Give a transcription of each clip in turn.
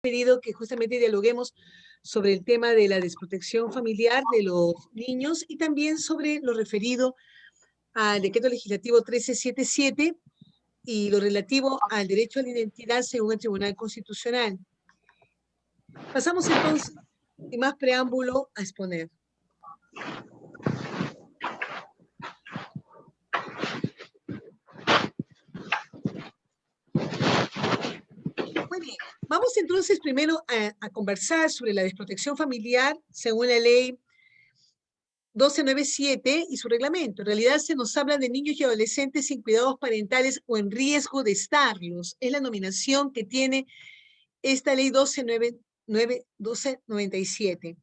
pedido que justamente dialoguemos sobre el tema de la desprotección familiar de los niños y también sobre lo referido al decreto legislativo 1377 y lo relativo al derecho a la identidad según el Tribunal Constitucional. Pasamos entonces, sin más preámbulo, a exponer. Muy bien, vamos entonces primero a conversar sobre la desprotección familiar según la ley 1297 y su reglamento. En realidad se nos habla de niños y adolescentes sin cuidados parentales o en riesgo de estarlos. Es la nominación que tiene esta ley 1297.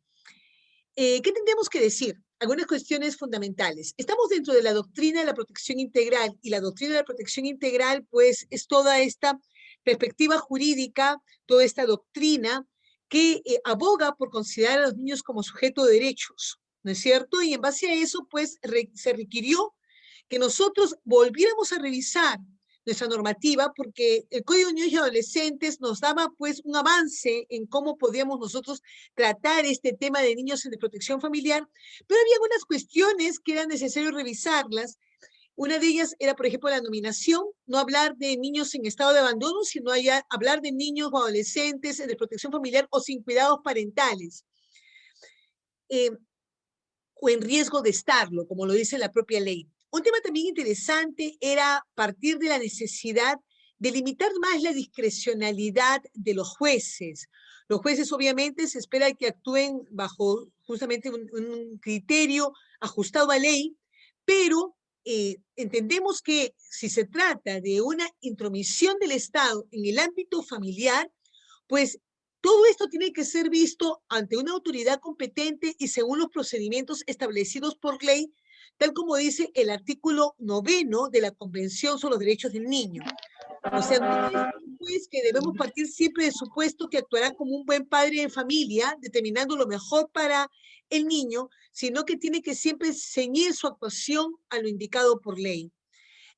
¿Qué tendríamos que decir? Algunas cuestiones fundamentales. Estamos dentro de la doctrina de la protección integral y la doctrina de la protección integral pues es toda esta perspectiva jurídica, toda esta doctrina que aboga por considerar a los niños como sujeto de derechos, ¿no es cierto? Y en base a eso pues se requirió que nosotros volviéramos a revisar nuestra normativa, porque el Código de Niños y Adolescentes nos daba pues un avance en cómo podíamos nosotros tratar este tema de niños en desprotección familiar, pero había algunas cuestiones que era necesario revisarlas. Una de ellas era, por ejemplo, la nominación, no hablar de niños en estado de abandono, sino hablar de niños o adolescentes en desprotección familiar o sin cuidados parentales, o en riesgo de estarlo, como lo dice la propia ley. Un tema también interesante era partir de la necesidad de limitar más la discrecionalidad de los jueces. Los jueces obviamente se espera que actúen bajo justamente un criterio ajustado a ley, pero entendemos que si se trata de una intromisión del Estado en el ámbito familiar, pues todo esto tiene que ser visto ante una autoridad competente y según los procedimientos establecidos por ley, tal como dice el artículo 9 de la Convención sobre los Derechos del Niño. O sea, no es pues que debemos partir siempre del supuesto que actuará como un buen padre de familia, determinando lo mejor para el niño, sino que tiene que siempre ceñir su actuación a lo indicado por ley.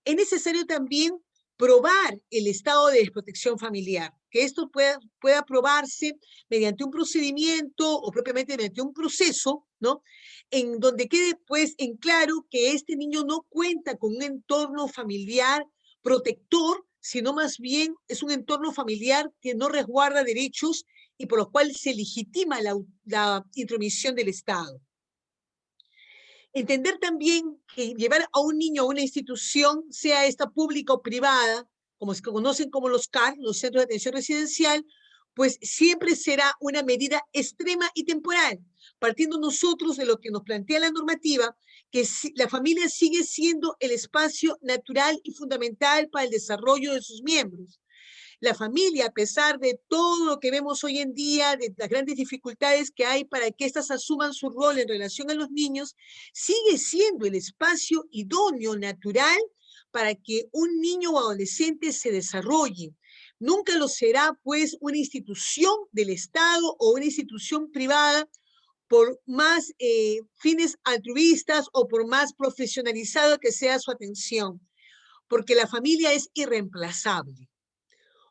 Es necesario también probar el estado de desprotección familiar, que esto pueda probarse mediante un procedimiento o propiamente mediante un proceso, ¿no? En donde quede pues en claro que este niño no cuenta con un entorno familiar protector, sino más bien es un entorno familiar que no resguarda derechos y por lo cual se legitima la intromisión del Estado. Entender también que llevar a un niño a una institución, sea esta pública o privada, como se conocen como los CAR, los Centros de Atención Residencial, pues siempre será una medida extrema y temporal, partiendo nosotros de lo que nos plantea la normativa, que la familia sigue siendo el espacio natural y fundamental para el desarrollo de sus miembros. La familia, a pesar de todo lo que vemos hoy en día, de las grandes dificultades que hay para que éstas asuman su rol en relación a los niños, sigue siendo el espacio idóneo, natural, para que un niño o adolescente se desarrolle. Nunca lo será, pues, una institución del Estado o una institución privada por más fines altruistas o por más profesionalizado que sea su atención, porque la familia es irreemplazable.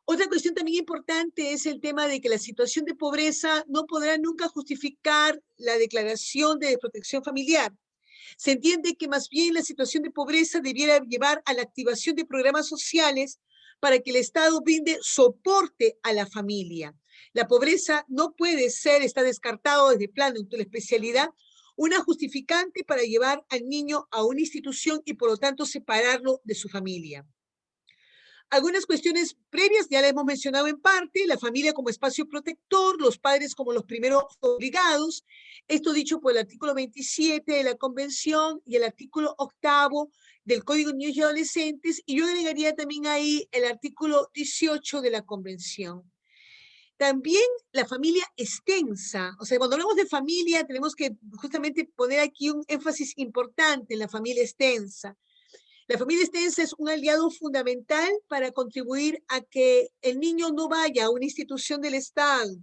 Otra cuestión también importante es el tema de que la situación de pobreza no podrá nunca justificar la declaración de desprotección familiar. Se entiende que más bien la situación de pobreza debiera llevar a la activación de programas sociales para que el Estado brinde soporte a la familia. La pobreza no puede ser, está descartado desde plano de la especialidad, una justificante para llevar al niño a una institución y por lo tanto separarlo de su familia. Algunas cuestiones previas ya las hemos mencionado en parte, la familia como espacio protector, los padres como los primeros obligados, esto dicho por el artículo 27 de la Convención y el artículo 8 del Código de Niños y Adolescentes, y yo agregaría también ahí el artículo 18 de la Convención. También la familia extensa, o sea, cuando hablamos de familia tenemos que justamente poner aquí un énfasis importante en la familia extensa. La familia extensa es un aliado fundamental para contribuir a que el niño no vaya a una institución del Estado.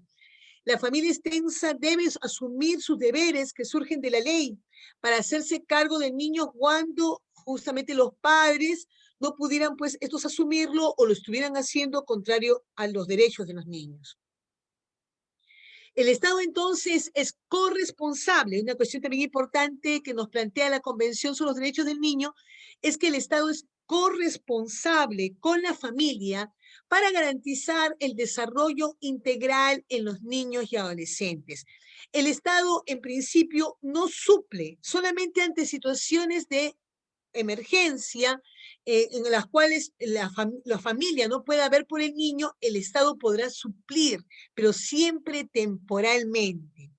La familia extensa debe asumir sus deberes que surgen de la ley para hacerse cargo del niño cuando justamente los padres no pudieran pues estos asumirlo o lo estuvieran haciendo contrario a los derechos de los niños. El Estado entonces es corresponsable. Una cuestión también importante que nos plantea la Convención sobre los Derechos del Niño es que el Estado es corresponsable con la familia para garantizar el desarrollo integral en los niños y adolescentes. El Estado, en principio, no suple solamente ante situaciones de emergencia en las cuales la familia no pueda ver por el niño, el Estado podrá suplir, pero siempre temporalmente.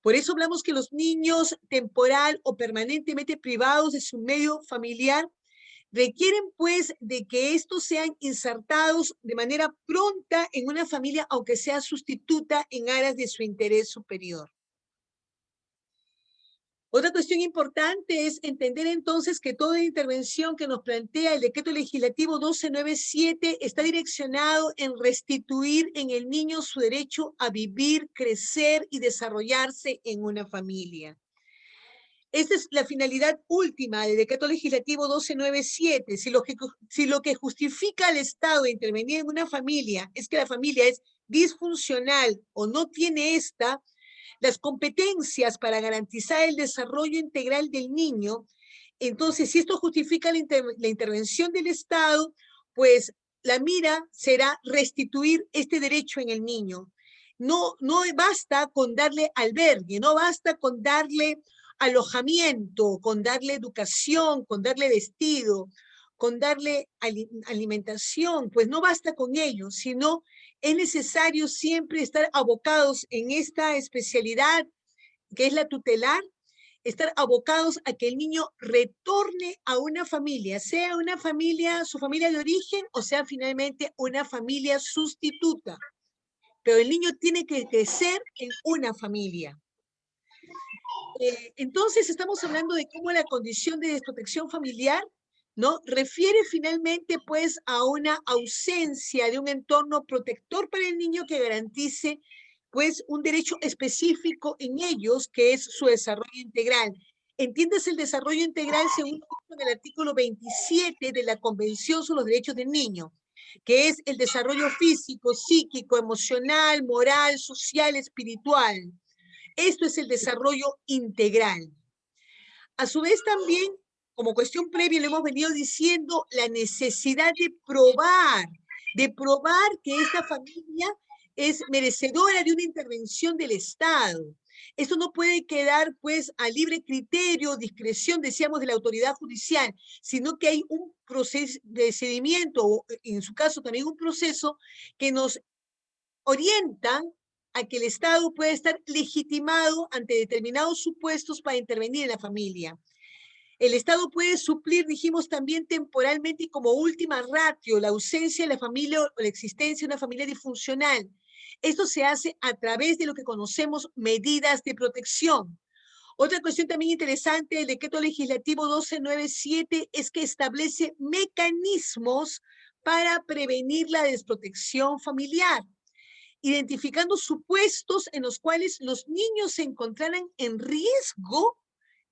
Por eso hablamos que los niños temporal o permanentemente privados de su medio familiar requieren pues de que estos sean insertados de manera pronta en una familia, aunque sea sustituta en aras de su interés superior. Otra cuestión importante es entender entonces que toda intervención que nos plantea el decreto legislativo 1297 está direccionado en restituir en el niño su derecho a vivir, crecer y desarrollarse en una familia. Esta es la finalidad última del decreto legislativo 1297. Si lo que justifica al Estado de intervenir en una familia es que la familia es disfuncional o no tiene las competencias para garantizar el desarrollo integral del niño, entonces si esto justifica la intervención del Estado, pues la mira será restituir este derecho en el niño. No basta con darle albergue, no basta con darle alojamiento, con darle educación, con darle vestido, con darle alimentación, pues no basta con ello, sino es necesario siempre estar abocados en esta especialidad que es la tutelar, estar abocados a que el niño retorne a una familia, sea una familia, su familia de origen, o sea finalmente una familia sustituta. Pero el niño tiene que crecer en una familia. Entonces estamos hablando de cómo la condición de desprotección familiar, ¿no? Refiere finalmente pues a una ausencia de un entorno protector para el niño que garantice pues un derecho específico en ellos, que es su desarrollo integral. Entiendes el desarrollo integral según el artículo 27 de la Convención sobre los Derechos del Niño, que es el desarrollo físico, psíquico, emocional, moral, social, espiritual. Esto es el desarrollo integral. A su vez también, como cuestión previa, lo hemos venido diciendo, la necesidad de probar que esta familia es merecedora de una intervención del Estado. Esto no puede quedar, pues, a libre criterio, discreción, decíamos, de la autoridad judicial, sino que hay un procedimiento, o en su caso también un proceso, que nos orienta a que el Estado pueda estar legitimado ante determinados supuestos para intervenir en la familia. El Estado puede suplir, dijimos también temporalmente y como última ratio, la ausencia de la familia o la existencia de una familia disfuncional. Esto se hace a través de lo que conocemos medidas de protección. Otra cuestión también interesante del decreto legislativo 1297 es que establece mecanismos para prevenir la desprotección familiar, identificando supuestos en los cuales los niños se encontraran en riesgo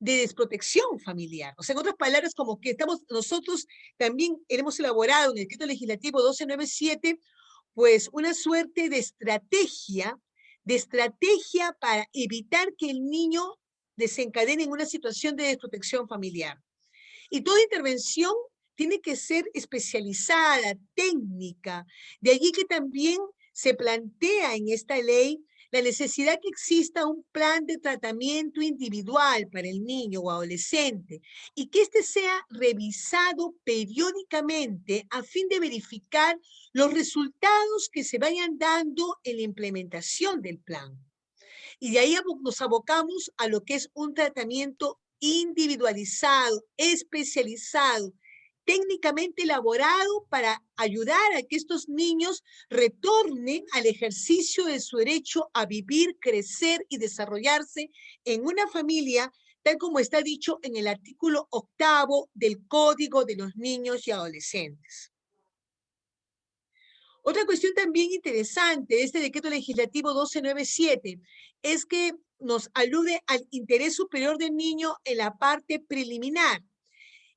de desprotección familiar. O sea, en otras palabras, como que nosotros también hemos elaborado en el decreto legislativo 1297, pues una suerte de estrategia para evitar que el niño desencadene en una situación de desprotección familiar. Y toda intervención tiene que ser especializada, técnica. De allí que también se plantea en esta ley la necesidad que exista un plan de tratamiento individual para el niño o adolescente y que éste sea revisado periódicamente a fin de verificar los resultados que se vayan dando en la implementación del plan. Y de ahí nos abocamos a lo que es un tratamiento individualizado, especializado, técnicamente elaborado para ayudar a que estos niños retornen al ejercicio de su derecho a vivir, crecer y desarrollarse en una familia, tal como está dicho en el artículo 8 del Código de los Niños y Adolescentes. Otra cuestión también interesante de este decreto legislativo 1297 es que nos alude al interés superior del niño en la parte preliminar.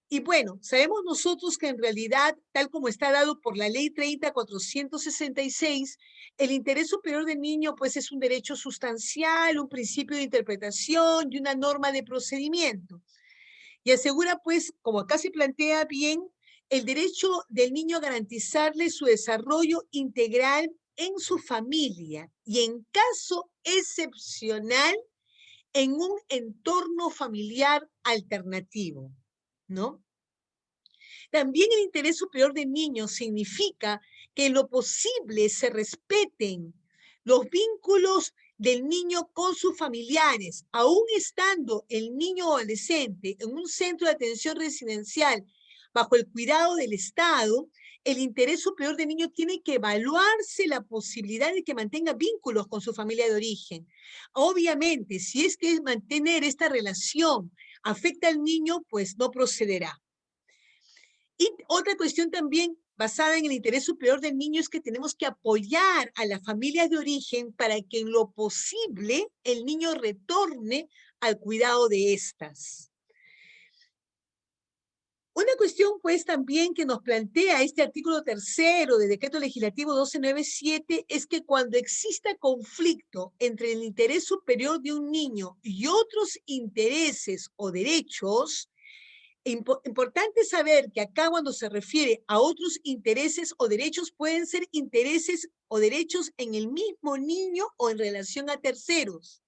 Y bueno, sabemos nosotros que en realidad, tal como está dado por la Ley 30.466, el interés superior del niño pues es un derecho sustancial, un principio de interpretación y una norma de procedimiento. Y asegura pues, como acá se plantea bien, el derecho del niño a garantizarle su desarrollo integral en su familia y en caso excepcional en un entorno familiar alternativo, ¿no? También el interés superior del niño significa que en lo posible se respeten los vínculos del niño con sus familiares, aún estando el niño o adolescente en un centro de atención residencial bajo el cuidado del Estado. El interés superior del niño tiene que evaluarse la posibilidad de que mantenga vínculos con su familia de origen. Obviamente, si es que mantener esta relación afecta al niño, pues no procederá. Y otra cuestión también basada en el interés superior del niño es que tenemos que apoyar a las familias de origen para que en lo posible el niño retorne al cuidado de estas. Una cuestión, pues, también que nos plantea este artículo 3 del Decreto Legislativo 1297 es que cuando exista conflicto entre el interés superior de un niño y otros intereses o derechos, importante saber que acá cuando se refiere a otros intereses o derechos, pueden ser intereses o derechos en el mismo niño o en relación a terceros.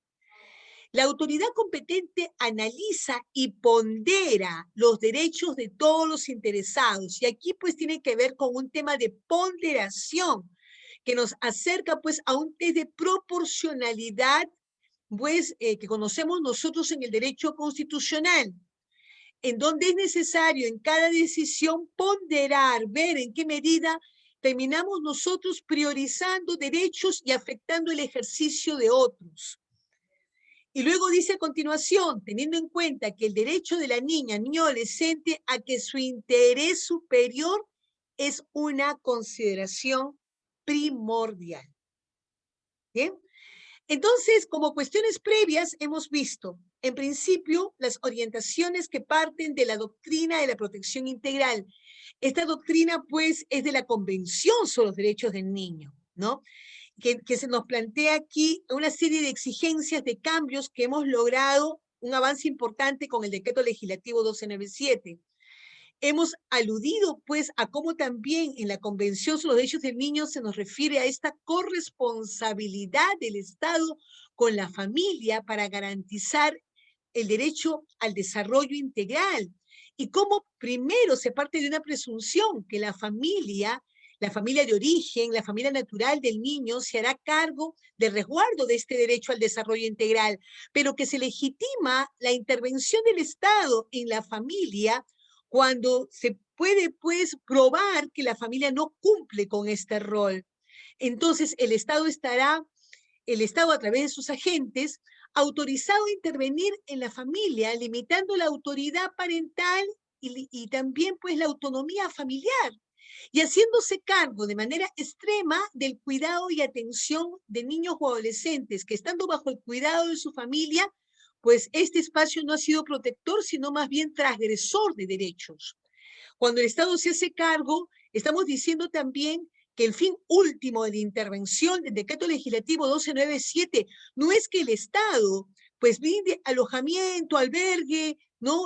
La autoridad competente analiza y pondera los derechos de todos los interesados. Y aquí pues tiene que ver con un tema de ponderación que nos acerca pues a un test de proporcionalidad pues que conocemos nosotros en el derecho constitucional, en donde es necesario en cada decisión ponderar, ver en qué medida terminamos nosotros priorizando derechos y afectando el ejercicio de otros. Y luego dice a continuación, teniendo en cuenta que el derecho de la niña, niño adolescente, a que su interés superior es una consideración primordial. ¿Bien? Entonces, como cuestiones previas, hemos visto, en principio, las orientaciones que parten de la doctrina de la protección integral. Esta doctrina, pues, es de la Convención sobre los Derechos del Niño, ¿no? Que se nos plantea aquí una serie de exigencias de cambios que hemos logrado un avance importante con el Decreto Legislativo 1297. Hemos aludido, pues, a cómo también en la Convención sobre los Derechos del Niño se nos refiere a esta corresponsabilidad del Estado con la familia para garantizar el derecho al desarrollo integral. Y cómo primero se parte de una presunción que la familia de origen, la familia natural del niño, se hará cargo del resguardo de este derecho al desarrollo integral, pero que se legitima la intervención del Estado en la familia cuando se puede, pues, probar que la familia no cumple con este rol. Entonces, el Estado a través de sus agentes, autorizado a intervenir en la familia, limitando la autoridad parental y también, pues, la autonomía familiar, y haciéndose cargo de manera extrema del cuidado y atención de niños o adolescentes que, estando bajo el cuidado de su familia, pues este espacio no ha sido protector, sino más bien transgresor de derechos. Cuando el Estado se hace cargo, estamos diciendo también que el fin último de la intervención del Decreto Legislativo 1297 no es que el Estado pues brinde alojamiento, albergue, ¿no?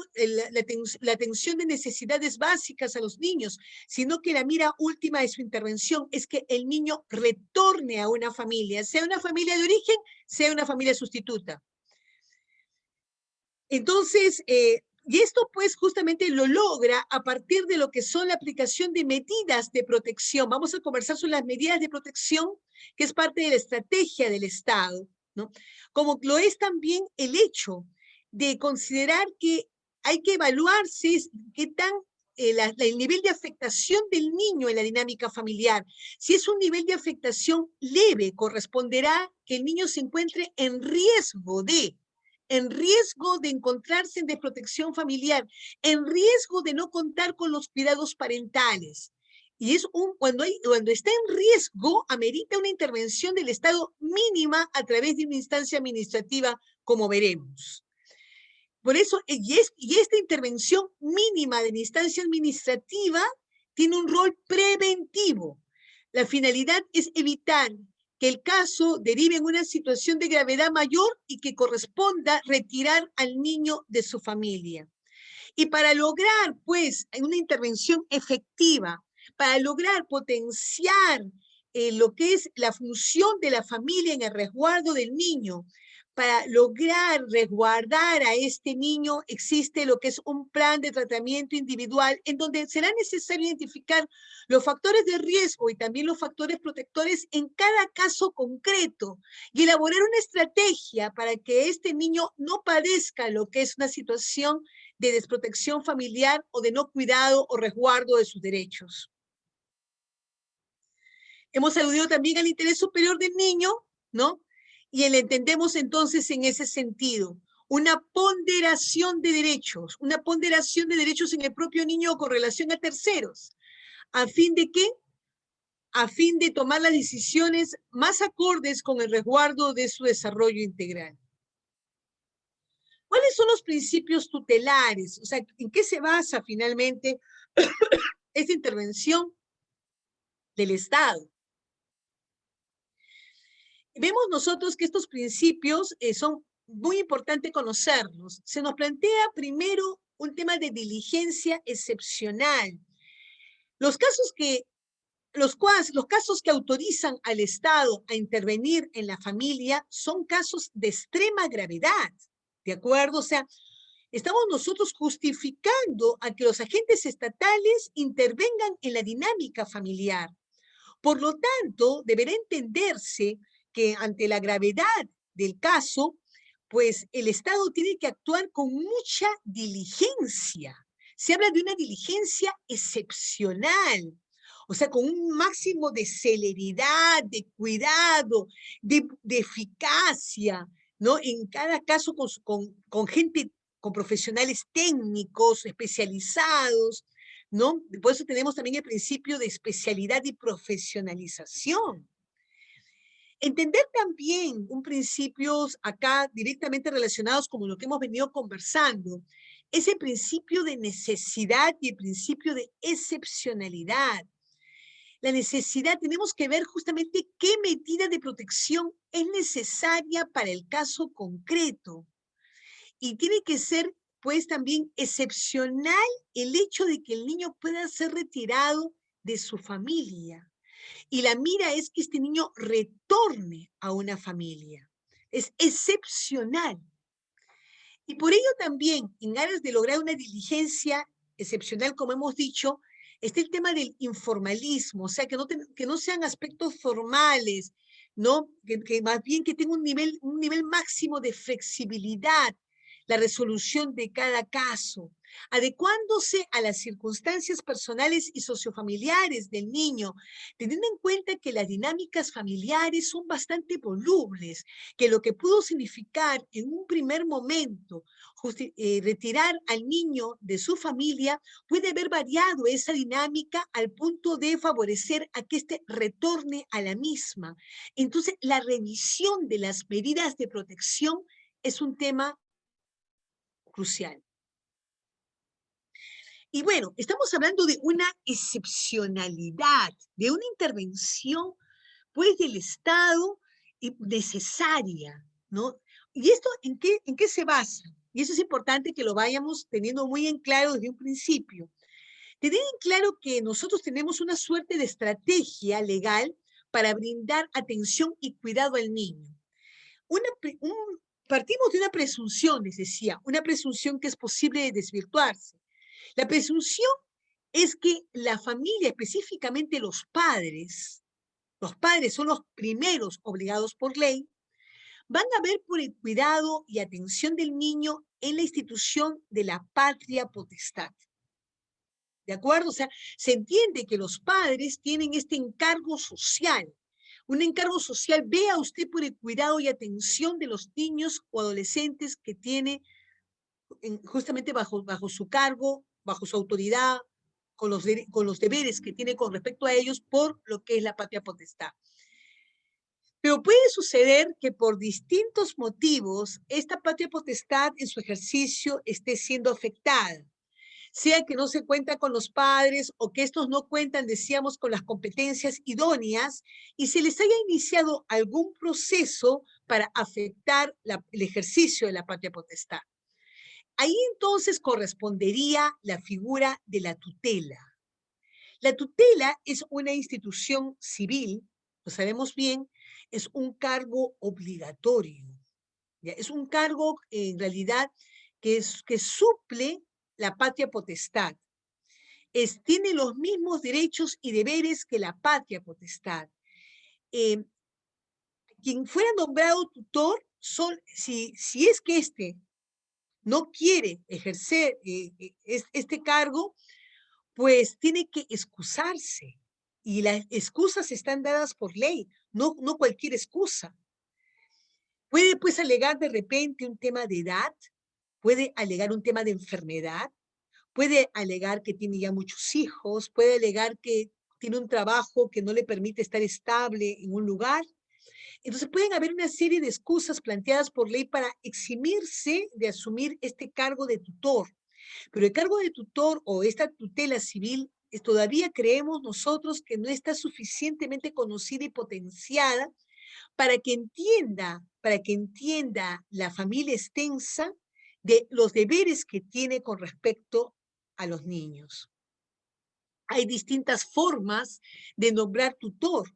La atención de necesidades básicas a los niños, sino que la mira última de su intervención es que el niño retorne a una familia, sea una familia de origen, sea una familia sustituta. Entonces, y esto pues justamente lo logra a partir de lo que son la aplicación de medidas de protección. Vamos a conversar sobre las medidas de protección, que es parte de la estrategia del Estado, ¿no? Como lo es también el hecho de considerar que hay que evaluarse qué tan el nivel de afectación del niño en la dinámica familiar. Si es un nivel de afectación leve, corresponderá que el niño se encuentre en riesgo de encontrarse en desprotección familiar, en riesgo de no contar con los cuidados parentales. Y cuando está en riesgo, amerita una intervención del Estado mínima a través de una instancia administrativa, como veremos. Por eso, y esta intervención mínima de la instancia administrativa tiene un rol preventivo. La finalidad es evitar que el caso derive en una situación de gravedad mayor y que corresponda retirar al niño de su familia. Y para lograr, pues, una intervención efectiva, para lograr potenciar lo que es la función de la familia en el resguardo del niño, para lograr resguardar a este niño, existe lo que es un plan de tratamiento individual en donde será necesario identificar los factores de riesgo y también los factores protectores en cada caso concreto y elaborar una estrategia para que este niño no padezca lo que es una situación de desprotección familiar o de no cuidado o resguardo de sus derechos. Hemos aludido también al interés superior del niño, ¿no? Y le entendemos entonces en ese sentido una ponderación de derechos en el propio niño con relación a terceros. ¿A fin de qué? A fin de tomar las decisiones más acordes con el resguardo de su desarrollo integral. ¿Cuáles son los principios tutelares? O sea, ¿en qué se basa finalmente esta intervención del Estado? Vemos nosotros que estos principios son muy importantes conocerlos. Se nos plantea primero un tema de diligencia excepcional. Los casos que autorizan al Estado a intervenir en la familia son casos de extrema gravedad, ¿de acuerdo? O sea, estamos nosotros justificando a que los agentes estatales intervengan en la dinámica familiar. Por lo tanto, deberá entenderse que ante la gravedad del caso, pues el Estado tiene que actuar con mucha diligencia. Se habla de una diligencia excepcional, o sea, con un máximo de celeridad, de cuidado, de eficacia, ¿no? En cada caso con gente, con profesionales técnicos, especializados, ¿no? Por eso tenemos también el principio de especialidad y profesionalización. Entender también un principio acá directamente relacionados con lo que hemos venido conversando, es el principio de necesidad y el principio de excepcionalidad. La necesidad, tenemos que ver justamente qué medida de protección es necesaria para el caso concreto. Y tiene que ser, pues, también excepcional el hecho de que el niño pueda ser retirado de su familia. Y la mira es que este niño retorne a una familia. Es excepcional. Y por ello también, en aras de lograr una diligencia excepcional, como hemos dicho, está el tema del informalismo, o sea, que no sean aspectos formales, ¿no? Que más bien que tenga un nivel máximo de flexibilidad, la resolución de cada caso, adecuándose a las circunstancias personales y sociofamiliares del niño, teniendo en cuenta que las dinámicas familiares son bastante volubles, que lo que pudo significar en un primer momento retirar al niño de su familia puede haber variado esa dinámica al punto de favorecer a que éste retorne a la misma. Entonces, la revisión de las medidas de protección es un tema crucial. Y bueno, estamos hablando de una excepcionalidad, de una intervención, pues, del Estado necesaria, ¿no? ¿Y esto en qué se basa? Y eso es importante que lo vayamos teniendo muy en claro desde un principio. Tener en claro que nosotros tenemos una suerte de estrategia legal para brindar atención y cuidado al niño. Partimos de una presunción, les decía, una presunción que es posible de desvirtuarse. La presunción es que la familia, específicamente los padres son los primeros obligados por ley, van a ver por el cuidado y atención del niño en la institución de la patria potestad. ¿De acuerdo? O sea, se entiende que los padres tienen este encargo social. Un encargo social, vea usted por el cuidado y atención de los niños o adolescentes que tiene justamente bajo su cargo, bajo su autoridad, con los deberes que tiene con respecto a ellos por lo que es la patria potestad. Pero puede suceder que por distintos motivos esta patria potestad en su ejercicio esté siendo afectada, sea que no se cuenta con los padres o que estos no cuentan, decíamos, con las competencias idóneas y se les haya iniciado algún proceso para afectar el ejercicio de la patria potestad. Ahí entonces correspondería la figura de la tutela. La tutela es una institución civil, lo sabemos bien, es un cargo obligatorio. ¿Ya? Es un cargo en realidad que suple la patria potestad. Tiene los mismos derechos y deberes que la patria potestad. Quien fuera nombrado tutor, si es que éste no quiere ejercer este cargo, pues tiene que excusarse. Y las excusas están dadas por ley, no cualquier excusa. Puede pues alegar de repente un tema de edad, puede alegar un tema de enfermedad, puede alegar que tiene ya muchos hijos, puede alegar que tiene un trabajo que no le permite estar estable en un lugar. Entonces pueden haber una serie de excusas planteadas por ley para eximirse de asumir este cargo de tutor. Pero el cargo de tutor o esta tutela civil todavía creemos nosotros que no está suficientemente conocida y potenciada para que entienda la familia extensa de los deberes que tiene con respecto a los niños. Hay distintas formas de nombrar tutor.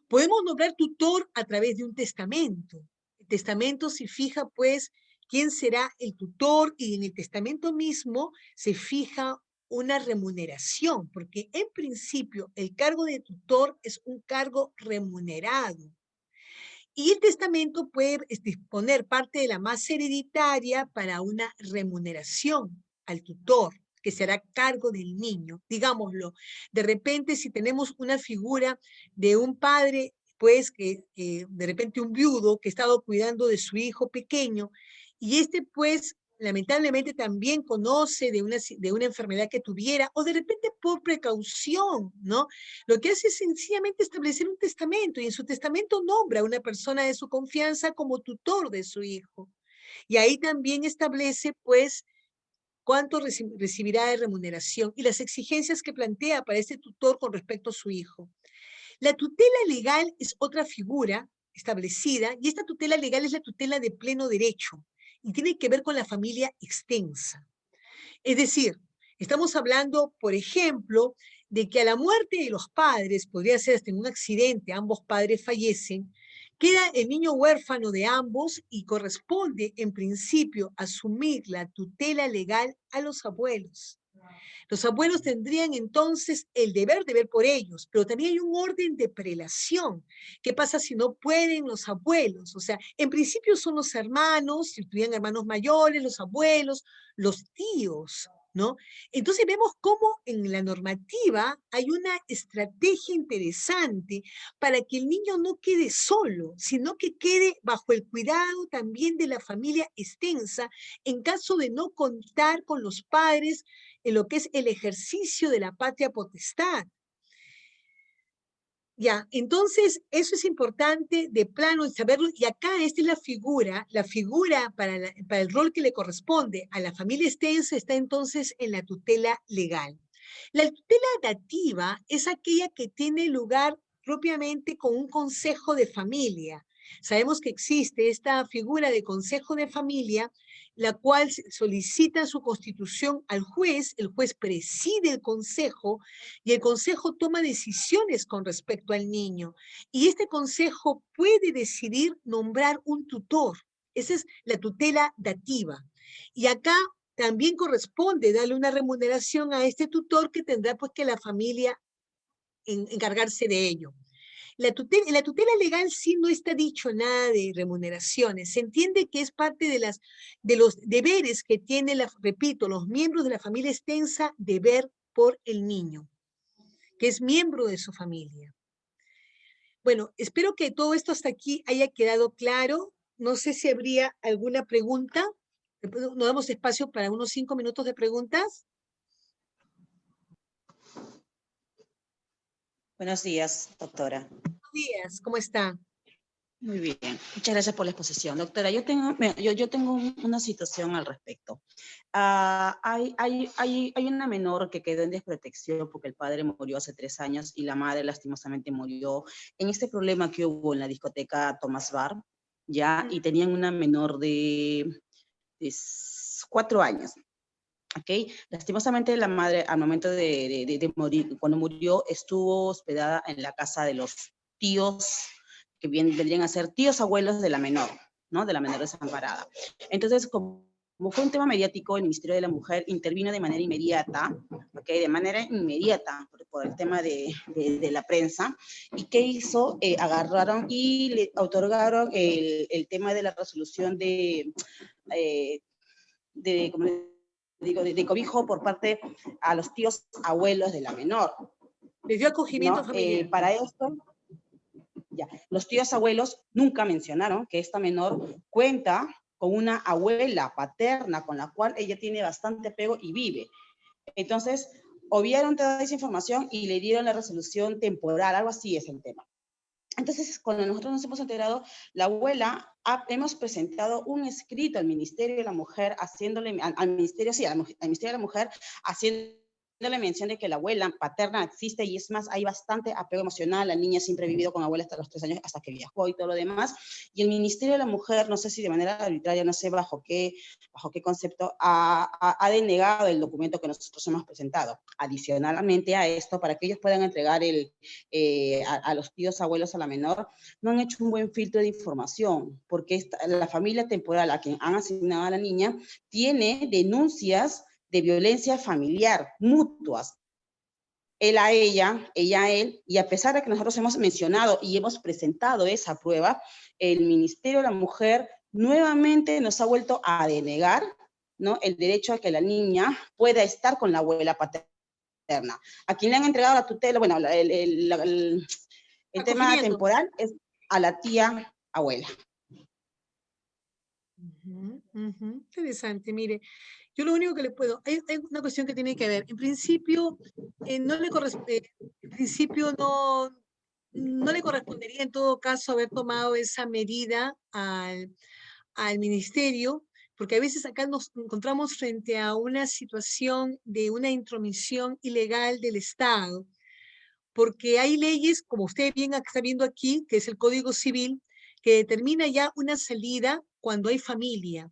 Podemos nombrar tutor a través de un testamento. El testamento se fija, pues, quién será el tutor y en el testamento mismo se fija una remuneración, porque en principio el cargo de tutor es un cargo remunerado. Y el testamento puede disponer parte de la masa hereditaria para una remuneración al tutor, que será cargo del niño. Digámoslo, de repente si tenemos una figura de un padre, pues que de repente un viudo que ha estado cuidando de su hijo pequeño, y este pues lamentablemente también conoce de una enfermedad que tuviera, o de repente por precaución, ¿no? Lo que hace es sencillamente establecer un testamento y en su testamento nombra a una persona de su confianza como tutor de su hijo. Y ahí también establece, pues, cuánto recibirá de remuneración y las exigencias que plantea para este tutor con respecto a su hijo. La tutela legal es otra figura establecida y esta tutela legal es la tutela de pleno derecho y tiene que ver con la familia extensa. Es decir, estamos hablando, por ejemplo, de que a la muerte de los padres, podría ser hasta en un accidente, ambos padres fallecen, queda el niño huérfano de ambos y corresponde, en principio, asumir la tutela legal a los abuelos. Los abuelos tendrían entonces el deber de ver por ellos, pero también hay un orden de prelación. ¿Qué pasa si no pueden los abuelos? O sea, en principio son los hermanos, si tuvieran hermanos mayores, los abuelos, los tíos, ¿no? Entonces vemos cómo en la normativa hay una estrategia interesante para que el niño no quede solo, sino que quede bajo el cuidado también de la familia extensa en caso de no contar con los padres en lo que es el ejercicio de la patria potestad. Ya, entonces eso es importante de plano saberlo, y acá esta es la figura para el rol que le corresponde a la familia extensa está entonces en la tutela legal. La tutela dativa es aquella que tiene lugar propiamente con un consejo de familia. Sabemos que existe esta figura de consejo de familia, la cual solicita su constitución al juez, el juez preside el consejo y el consejo toma decisiones con respecto al niño. Y este consejo puede decidir nombrar un tutor. Esa es la tutela dativa. Y acá también corresponde darle una remuneración a este tutor que tendrá pues que la familia encargarse de ello. En la tutela legal sí no está dicho nada de remuneraciones. Se entiende que es parte de los deberes que tiene, repito, los miembros de la familia extensa de ver por el niño, que es miembro de su familia. Bueno, espero que todo esto hasta aquí haya quedado claro. No sé si habría alguna pregunta. Nos damos espacio para unos 5 minutos de preguntas. Buenos días, doctora. Buenos días, ¿cómo está? Muy bien, muchas gracias por la exposición. Doctora, yo tengo una situación al respecto. Hay una menor que quedó en desprotección porque el padre murió hace 3 años y la madre lastimosamente murió en este problema que hubo en la discoteca Thomas Bar, ¿ya? Y tenían una menor de 4 años. ¿Ok? Lastimosamente la madre al momento de morir, cuando murió, estuvo hospedada en la casa de los tíos, que vendrían a ser tíos abuelos de la menor, ¿no? De la menor desamparada. Entonces, como fue un tema mediático, el Ministerio de la Mujer intervino de manera inmediata, ¿ok? De manera inmediata, por el tema de la prensa. ¿Y qué hizo? Agarraron y le otorgaron el tema de la resolución como digo, de cobijo por parte a los tíos abuelos de la menor. Les dio acogimiento ¿No? familiar. Para esto, ya, los tíos abuelos nunca mencionaron que esta menor cuenta con una abuela paterna con la cual ella tiene bastante apego y vive. Entonces, obviaron toda esa información y le dieron la resolución temporal, algo así es el tema. Entonces, cuando nosotros nos hemos enterado, la abuela, hemos presentado un escrito al Ministerio de la Mujer, haciéndole, al Ministerio de la Mujer, haciéndole mención de que la abuela paterna existe y es más, hay bastante apego emocional, la niña siempre ha vivido con la abuela hasta los 3 años, hasta que viajó y todo lo demás, y el Ministerio de la Mujer, no sé si de manera arbitraria, no sé bajo qué concepto, ha denegado el documento que nosotros hemos presentado. Adicionalmente a esto, para que ellos puedan entregar a los tíos abuelos a la menor, no han hecho un buen filtro de información, porque la familia temporal a quien han asignado a la niña tiene denuncias de violencia familiar mutuas. Él a ella a él, y a pesar de que nosotros hemos mencionado y hemos presentado esa prueba, el Ministerio de la Mujer nuevamente nos ha vuelto a denegar, ¿no?, el derecho a que la niña pueda estar con la abuela paterna. A quien le han entregado la tutela, bueno, el tema temporal es a la tía abuela. Interesante, mire. Yo lo único que le puedo, hay una cuestión que tiene que ver. En principio, no le correspondería en todo caso haber tomado esa medida al ministerio, porque a veces acá nos encontramos frente a una situación de una intromisión ilegal del Estado, porque hay leyes, como usted bien está viendo aquí, que es el Código Civil, que determina ya una salida cuando hay familia.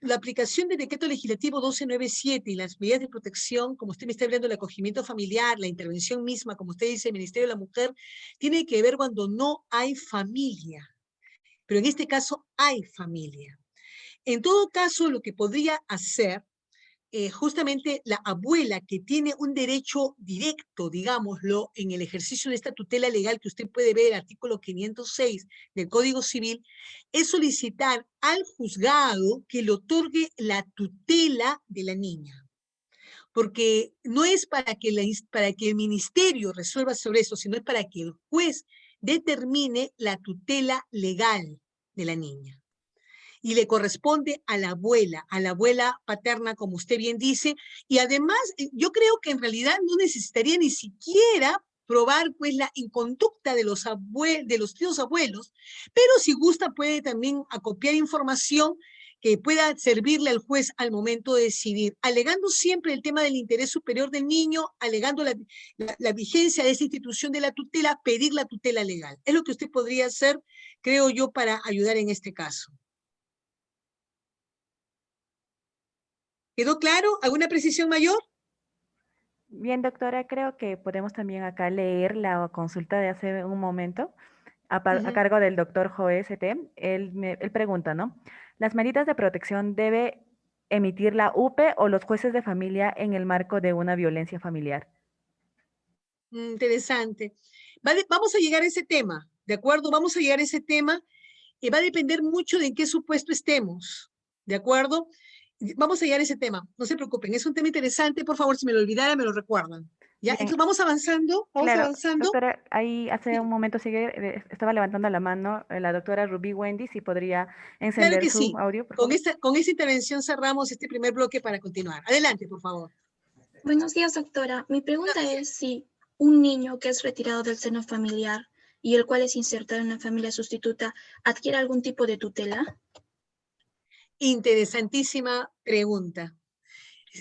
La aplicación del decreto legislativo 1297 y las medidas de protección, como usted me está hablando, el acogimiento familiar, la intervención misma, como usted dice, el Ministerio de la Mujer, tiene que ver cuando no hay familia. Pero en este caso hay familia. En todo caso, lo que podría hacer justamente la abuela que tiene un derecho directo, digámoslo, en el ejercicio de esta tutela legal que usted puede ver, artículo 506 del Código Civil, es solicitar al juzgado que le otorgue la tutela de la niña. Porque no es para que el ministerio resuelva sobre eso, sino es para que el juez determine la tutela legal de la niña. Y le corresponde a la abuela paterna, como usted bien dice, y además yo creo que en realidad no necesitaría ni siquiera probar pues la inconducta de los tíos abuelos, pero si gusta puede también acopiar información que pueda servirle al juez al momento de decidir, alegando siempre el tema del interés superior del niño, alegando la vigencia de esa institución de la tutela, pedir la tutela legal. Es lo que usted podría hacer, creo yo, para ayudar en este caso. ¿Quedó claro? ¿Alguna precisión mayor? Bien, doctora, creo que podemos también acá leer la consulta de hace un momento a cargo del doctor Joe ST. Él pregunta, ¿no? ¿Las medidas de protección debe emitir la UPE o los jueces de familia en el marco de una violencia familiar? Interesante. Vamos a llegar a ese tema, ¿de acuerdo? Vamos a llegar a ese tema y va a depender mucho de en qué supuesto estemos, ¿de acuerdo? Vamos a llegar a ese tema, no se preocupen, es un tema interesante, por favor, si me lo olvidara, me lo recuerdan. ¿Ya? Bien. Entonces vamos avanzando, Claro, doctora, ahí hace un momento estaba levantando la mano la doctora Rubí Wendy, si podría encender Claro que su sí. audio, por favor. Con esta intervención cerramos este primer bloque para continuar. Adelante, por favor. Buenos días, doctora. Mi pregunta es si un niño que es retirado del seno familiar y el cual es insertado en una familia sustituta adquiere algún tipo de tutela? Interesantísima pregunta.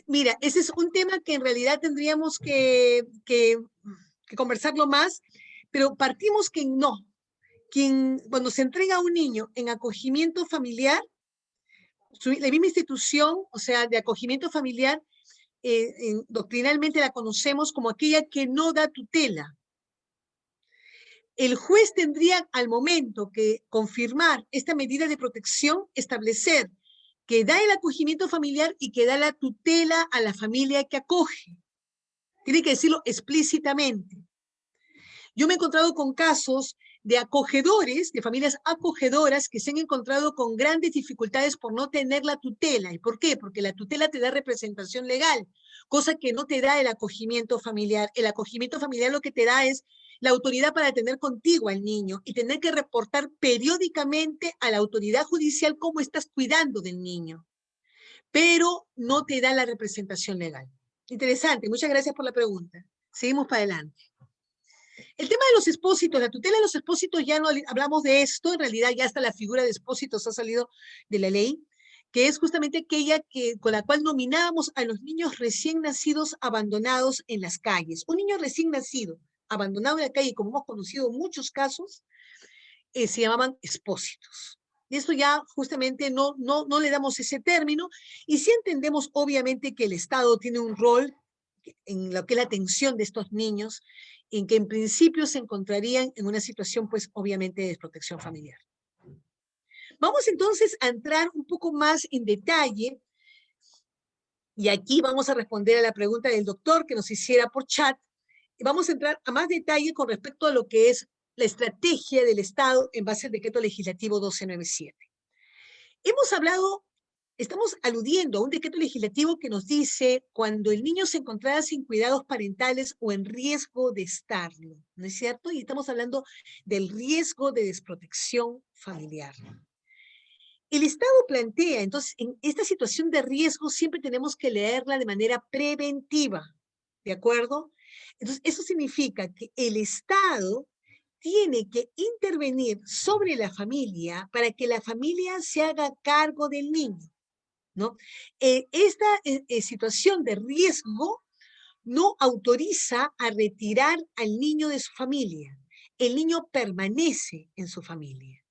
Mira, ese es un tema que en realidad tendríamos que conversarlo más, pero partimos que no. Cuando se entrega a un niño en acogimiento familiar, la misma institución, o sea, de acogimiento familiar, doctrinalmente la conocemos como aquella que no da tutela. El juez tendría al momento que confirmar esta medida de protección, establecer que da el acogimiento familiar y que da la tutela a la familia que acoge. Tiene que decirlo explícitamente. Yo me he encontrado con casos de acogedores, de familias acogedoras que se han encontrado con grandes dificultades por no tener la tutela. ¿Y por qué? Porque la tutela te da representación legal, cosa que no te da el acogimiento familiar. El acogimiento familiar lo que te da es la autoridad para tener contigo al niño y tener que reportar periódicamente a la autoridad judicial cómo estás cuidando del niño, pero no te da la representación legal. Interesante, muchas gracias por la pregunta. Seguimos para adelante. El tema de los expósitos, la tutela de los expósitos, ya no hablamos de esto, en realidad ya hasta la figura de expósitos ha salido de la ley, que es justamente aquella con la cual nominábamos a los niños recién nacidos abandonados en las calles. Un niño recién nacido, abandonado en la calle, como hemos conocido muchos casos, se llamaban expósitos. Y esto ya justamente no le damos ese término, y sí entendemos obviamente que el Estado tiene un rol en lo que es la atención de estos niños, en que en principio se encontrarían en una situación, pues, obviamente, de desprotección familiar. Vamos entonces a entrar un poco más en detalle, y aquí vamos a responder a la pregunta del doctor que nos hiciera por chat, y vamos a entrar a más detalle con respecto a lo que es la estrategia del Estado en base al decreto legislativo 1297. Estamos aludiendo a un decreto legislativo que nos dice cuando el niño se encontrara sin cuidados parentales o en riesgo de estarlo, ¿no es cierto? Y estamos hablando del riesgo de desprotección familiar. El Estado plantea, entonces, en esta situación de riesgo siempre tenemos que leerla de manera preventiva, ¿de acuerdo? Entonces, eso significa que el Estado tiene que intervenir sobre la familia para que la familia se haga cargo del niño, ¿no? Esta situación de riesgo no autoriza a retirar al niño de su familia. El niño permanece en su familia.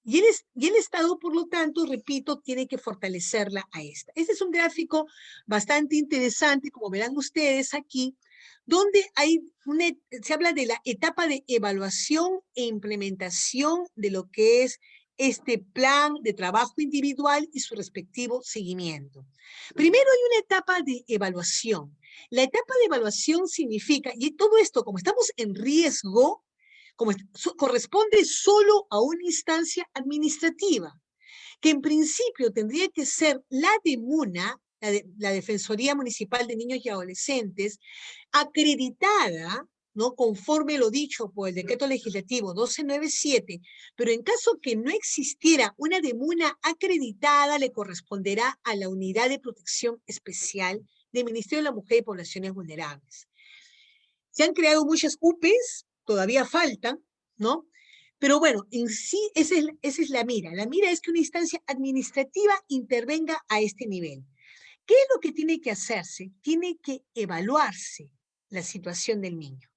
Y el Estado, por lo tanto, repito, tiene que fortalecerla a esta. Este es un gráfico bastante interesante, como verán ustedes aquí, donde se habla de la etapa de evaluación e implementación de lo que es este plan de trabajo individual y su respectivo seguimiento. Primero hay una etapa de evaluación. La etapa de evaluación significa, y todo esto, como estamos en riesgo, corresponde solo a una instancia administrativa, que en principio tendría que ser la DEMUNA, la Defensoría Municipal de Niños y Adolescentes, acreditada, ¿no?, conforme lo dicho por el decreto legislativo 1297, pero en caso que no existiera una DEMUNA acreditada, le corresponderá a la Unidad de Protección Especial del Ministerio de la Mujer y Poblaciones Vulnerables. Se han creado muchas UPEs, todavía faltan, ¿no? Pero bueno, en sí, esa es la mira. La mira es que una instancia administrativa intervenga a este nivel. ¿Qué es lo que tiene que hacerse? Tiene que evaluarse la situación del niño.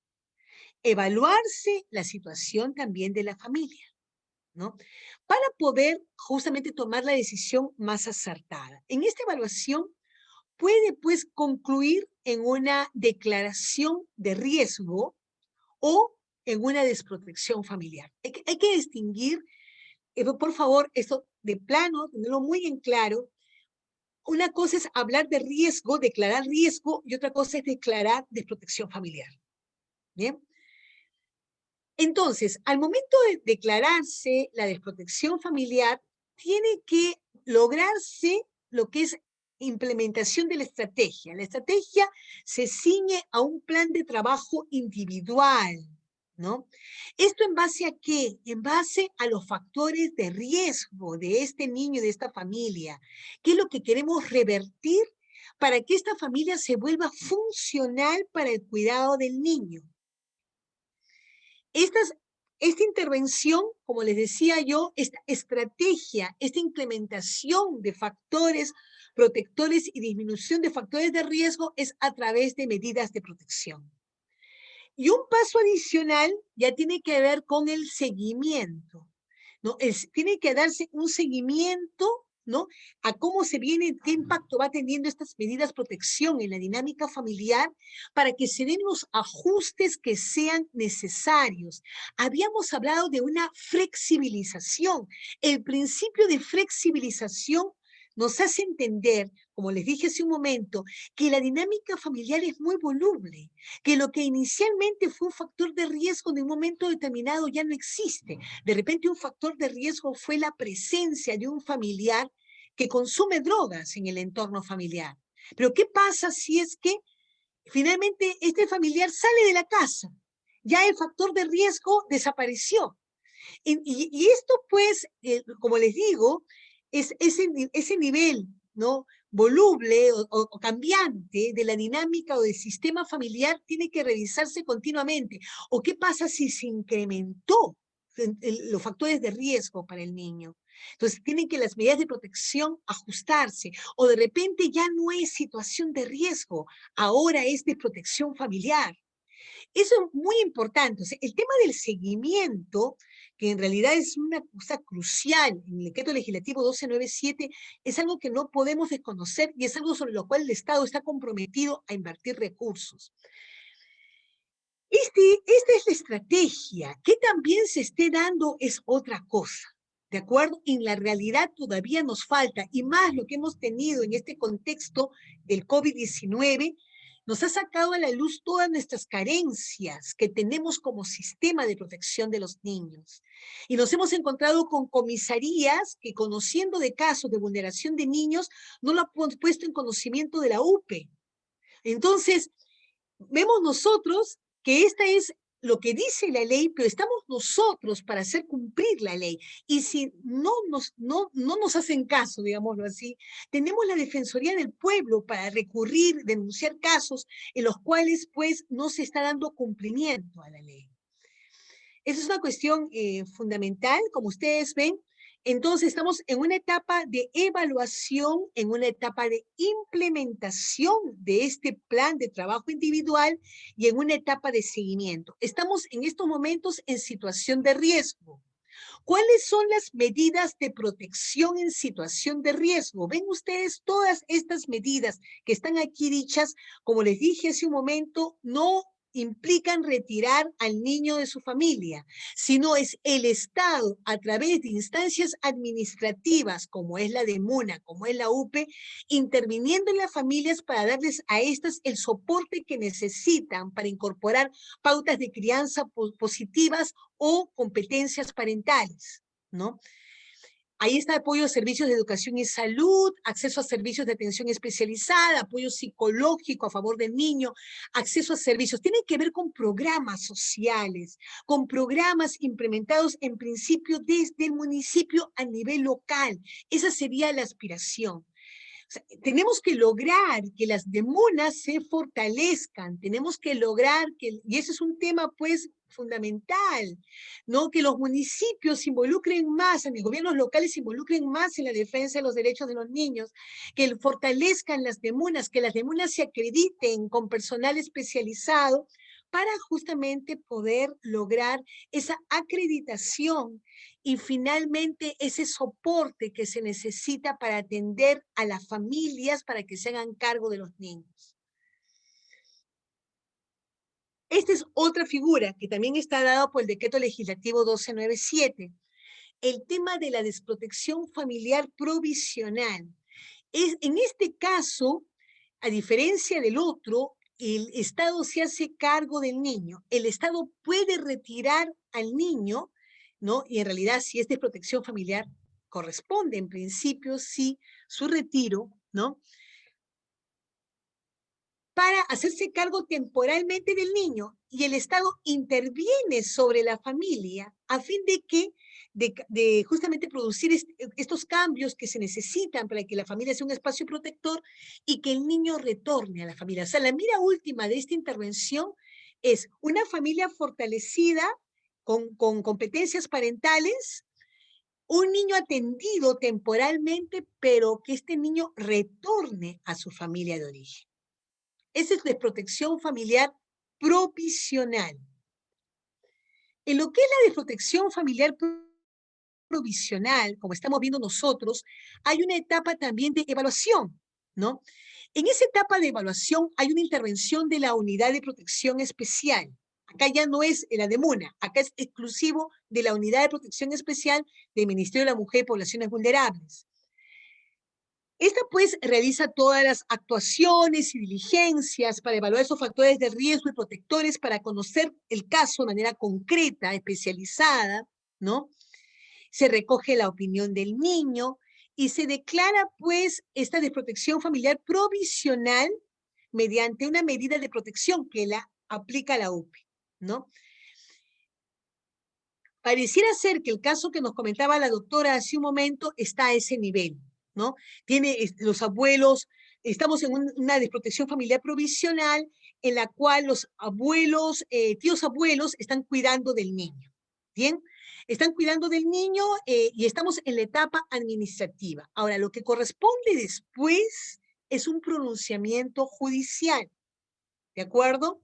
Evaluarse la situación también de la familia, ¿no? Para poder justamente tomar la decisión más acertada. En esta evaluación puede, pues, concluir en una declaración de riesgo o en una desprotección familiar. Hay que distinguir, por favor, esto de plano, tenerlo muy en claro. Una cosa es hablar de riesgo, declarar riesgo, y otra cosa es declarar desprotección familiar. ¿Bien? Entonces, al momento de declararse la desprotección familiar, tiene que lograrse lo que es implementación de la estrategia. La estrategia se ciñe a un plan de trabajo individual, ¿no? ¿Esto en base a qué? En base a los factores de riesgo de este niño y de esta familia. ¿Qué es lo que queremos revertir para que esta familia se vuelva funcional para el cuidado del niño? esta intervención, como les decía yo, esta estrategia, esta implementación de factores protectores y disminución de factores de riesgo es a través de medidas de protección. Y un paso adicional ya tiene que ver con el seguimiento, ¿no? Tiene que darse un seguimiento, ¿no?, a cómo se viene, qué impacto va teniendo estas medidas de protección en la dinámica familiar para que se den los ajustes que sean necesarios. Habíamos hablado de una flexibilización. El principio de flexibilización nos hace entender, como les dije hace un momento, que la dinámica familiar es muy voluble, que lo que inicialmente fue un factor de riesgo en un momento determinado ya no existe. De repente un factor de riesgo fue la presencia de un familiar que consume drogas en el entorno familiar. Pero ¿qué pasa si es que finalmente este familiar sale de la casa? Ya el factor de riesgo desapareció. Y esto pues, como les digo, es ese nivel, ¿no?, voluble o cambiante de la dinámica o del sistema familiar tiene que revisarse continuamente. ¿O qué pasa si se incrementó los factores de riesgo para el niño? Entonces tienen que las medidas de protección ajustarse, o de repente ya no es situación de riesgo, ahora es de protección familiar. Eso es muy importante. O sea, el tema del seguimiento, que en realidad es una cosa crucial en el decreto legislativo 1297, es algo que no podemos desconocer y es algo sobre lo cual el Estado está comprometido a invertir recursos. Esta es la estrategia. Que también se esté dando es otra cosa. ¿De acuerdo? En la realidad todavía nos falta, y más lo que hemos tenido en este contexto del COVID-19, nos ha sacado a la luz todas nuestras carencias que tenemos como sistema de protección de los niños. Y nos hemos encontrado con comisarías que, conociendo de casos de vulneración de niños, no lo han puesto en conocimiento de la UPE. Entonces, vemos nosotros que esta es lo que dice la ley, pero estamos nosotros para hacer cumplir la ley. Y si no nos hacen caso, digámoslo así, tenemos la Defensoría del Pueblo para recurrir, denunciar casos en los cuales pues no se está dando cumplimiento a la ley. Esa es una cuestión fundamental, como ustedes ven. Entonces estamos en una etapa de evaluación, en una etapa de implementación de este plan de trabajo individual y en una etapa de seguimiento. Estamos en estos momentos en situación de riesgo. ¿Cuáles son las medidas de protección en situación de riesgo? Ven ustedes todas estas medidas que están aquí dichas, como les dije hace un momento, no implican retirar al niño de su familia, sino es el Estado, a través de instancias administrativas, como es la de MUNA, como es la UPE, interviniendo en las familias para darles a estas el soporte que necesitan para incorporar pautas de crianza positivas o competencias parentales, ¿no? Ahí está apoyo a servicios de educación y salud, acceso a servicios de atención especializada, apoyo psicológico a favor del niño, acceso a servicios. Tiene que ver con programas sociales, con programas implementados en principio desde el municipio a nivel local. Esa sería la aspiración. O sea, tenemos que lograr que las demunas se fortalezcan, tenemos que lograr que, y ese es un tema pues fundamental, ¿no? Que los municipios se involucren más, los gobiernos locales se involucren más en la defensa de los derechos de los niños, que fortalezcan las demunas, que las demunas se acrediten con personal especializado para justamente poder lograr esa acreditación y finalmente ese soporte que se necesita para atender a las familias para que se hagan cargo de los niños. Esta es otra figura que también está dada por el decreto legislativo 1297. El tema de la desprotección familiar provisional. En este caso, a diferencia del otro, el Estado se hace cargo del niño. El Estado puede retirar al niño, ¿no? Y en realidad, si es de protección familiar, corresponde en principio, sí, su retiro, ¿no?, para hacerse cargo temporalmente del niño, y el Estado interviene sobre la familia a fin de que, de justamente producir estos cambios que se necesitan para que la familia sea un espacio protector y que el niño retorne a la familia. O sea, la mira última de esta intervención es una familia fortalecida con competencias parentales, un niño atendido temporalmente, pero que este niño retorne a su familia de origen. Esa es desprotección familiar provisional. En lo que es la desprotección familiar provisional, como estamos viendo nosotros, hay una etapa también de evaluación, ¿no? En esa etapa de evaluación hay una intervención de la Unidad de Protección Especial. Acá ya no es la de MUNA, acá es exclusivo de la Unidad de Protección Especial del Ministerio de la Mujer y Poblaciones Vulnerables. Esta, pues, realiza todas las actuaciones y diligencias para evaluar esos factores de riesgo y protectores para conocer el caso de manera concreta, especializada, ¿no? Se recoge la opinión del niño y se declara, pues, esta desprotección familiar provisional mediante una medida de protección que la aplica la UPE, ¿no? Pareciera ser que el caso que nos comentaba la doctora hace un momento está a ese nivel, ¿no? Tiene los abuelos, estamos en una desprotección familiar provisional en la cual los abuelos, tíos abuelos están cuidando del niño, ¿bien? Están cuidando del niño y estamos en la etapa administrativa. Ahora, lo que corresponde después es un pronunciamiento judicial, ¿de acuerdo?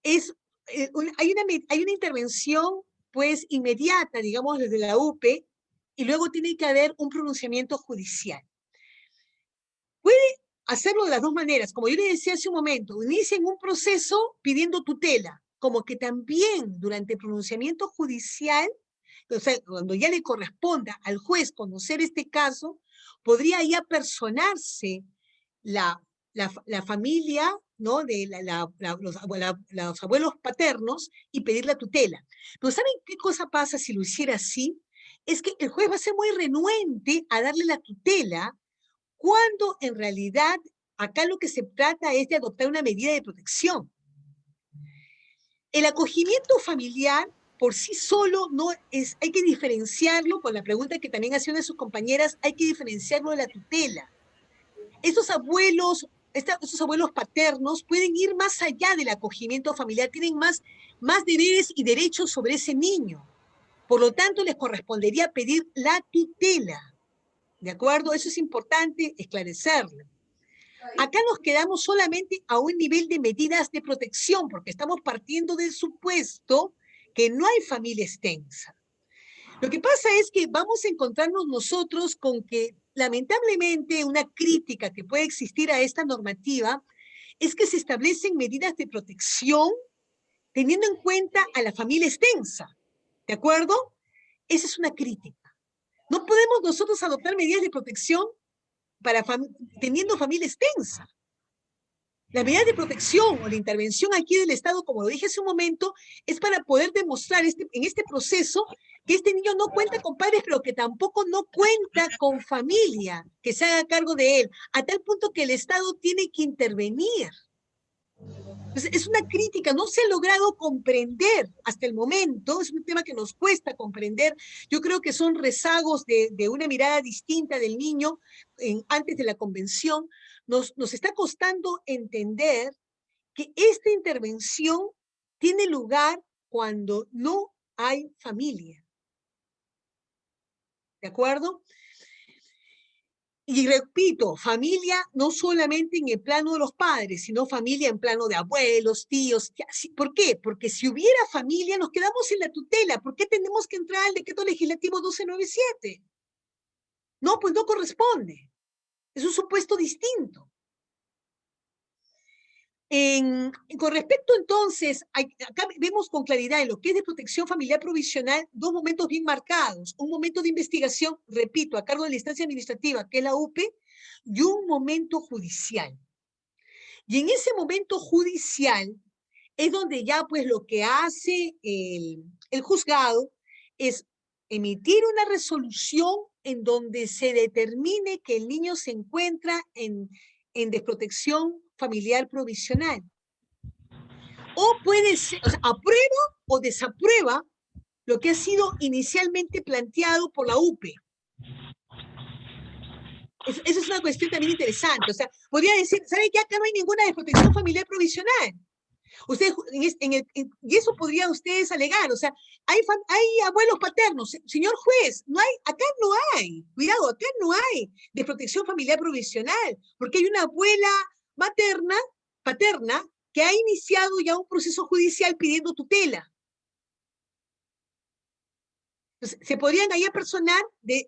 Hay una intervención, pues, inmediata, digamos, desde la UPE, y luego tiene que haber un pronunciamiento judicial. Puede hacerlo de las dos maneras, como yo le decía hace un momento, inicien un proceso pidiendo tutela, como que también durante el pronunciamiento judicial, o sea, cuando ya le corresponda al juez conocer este caso, podría ya personarse la familia, ¿no? De los abuelos paternos y pedir la tutela. Pero ¿saben qué cosa pasa si lo hiciera así? Es que el juez va a ser muy renuente a darle la tutela cuando en realidad acá lo que se trata es de adoptar una medida de protección. El acogimiento familiar por sí solo no es, hay que diferenciarlo, con la pregunta que también hacían de sus compañeras, hay que diferenciarlo de la tutela. Estos abuelos paternos pueden ir más allá del acogimiento familiar, tienen más deberes y derechos sobre ese niño. Por lo tanto, les correspondería pedir la tutela. ¿De acuerdo? Eso es importante esclarecerlo. Acá nos quedamos solamente a un nivel de medidas de protección, porque estamos partiendo del supuesto que no hay familia extensa. Lo que pasa es que vamos a encontrarnos nosotros con que, lamentablemente, una crítica que puede existir a esta normativa es que se establecen medidas de protección teniendo en cuenta a la familia extensa. ¿De acuerdo? Esa es una crítica. No podemos nosotros adoptar medidas de protección teniendo familia extensa. La medida de protección o la intervención aquí del Estado, como lo dije hace un momento, es para poder demostrar en este proceso que este niño no cuenta con padres, pero que tampoco no cuenta con familia que se haga cargo de él, a tal punto que el Estado tiene que intervenir. Entonces, es una crítica, no se ha logrado comprender hasta el momento, es un tema que nos cuesta comprender. Yo creo que son rezagos de una mirada distinta del niño antes de la convención. Nos está costando entender que esta intervención tiene lugar cuando no hay familia. ¿De acuerdo? Y repito, familia no solamente en el plano de los padres, sino familia en plano de abuelos, tíos. ¿Por qué? Porque si hubiera familia nos quedamos en la tutela. ¿Por qué tenemos que entrar al decreto legislativo 1297? No, pues no corresponde. Es un supuesto distinto. Con respecto entonces, acá vemos con claridad en lo que es de protección familiar provisional dos momentos bien marcados. Un momento de investigación, repito, a cargo de la instancia administrativa, que es la UPE, y un momento judicial. Y en ese momento judicial es donde ya pues lo que hace el juzgado es emitir una resolución en donde se determine que el niño se encuentra en desprotección familiar provisional. O puede ser, o sea, aprueba o desaprueba lo que ha sido inicialmente planteado por la UPE. Esa es una cuestión también interesante. O sea, podría decir, ¿sabe qué? Acá no hay ninguna desprotección familiar provisional. Ustedes, y eso podrían ustedes alegar, o sea, hay abuelos paternos, señor juez, acá no hay, cuidado, acá no hay desprotección familiar provisional, porque hay una abuela paterna, que ha iniciado ya un proceso judicial pidiendo tutela. Entonces, se podrían ahí apersonar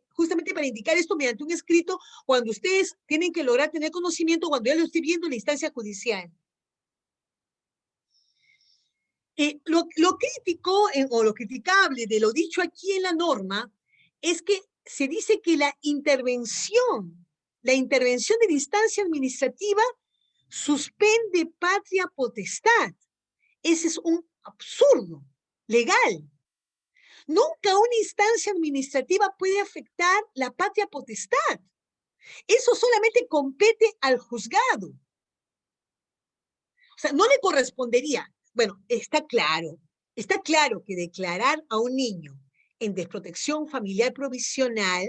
justamente para indicar esto mediante un escrito cuando ustedes tienen que lograr tener conocimiento cuando ya lo esté viendo en la instancia judicial. Lo crítico o lo criticable de lo dicho aquí en la norma es que se dice que la intervención de la instancia administrativa suspende patria potestad. Ese es un absurdo legal. Nunca una instancia administrativa puede afectar la patria potestad. Eso solamente compete al juzgado. O sea, no le correspondería. Bueno, está claro que declarar a un niño en desprotección familiar provisional,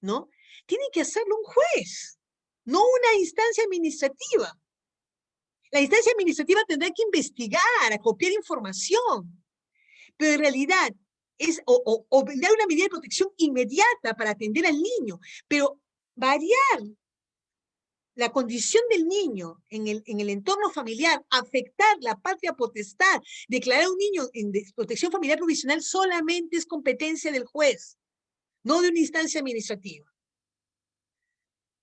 ¿no? Tiene que hacerlo un juez, no una instancia administrativa. La instancia administrativa tendrá que investigar, acopiar información, pero en realidad o dar una medida de protección inmediata para atender al niño, pero variar la condición del niño en el entorno familiar, afectar la patria potestad, declarar a un niño en desprotección familiar provisional solamente es competencia del juez, no de una instancia administrativa.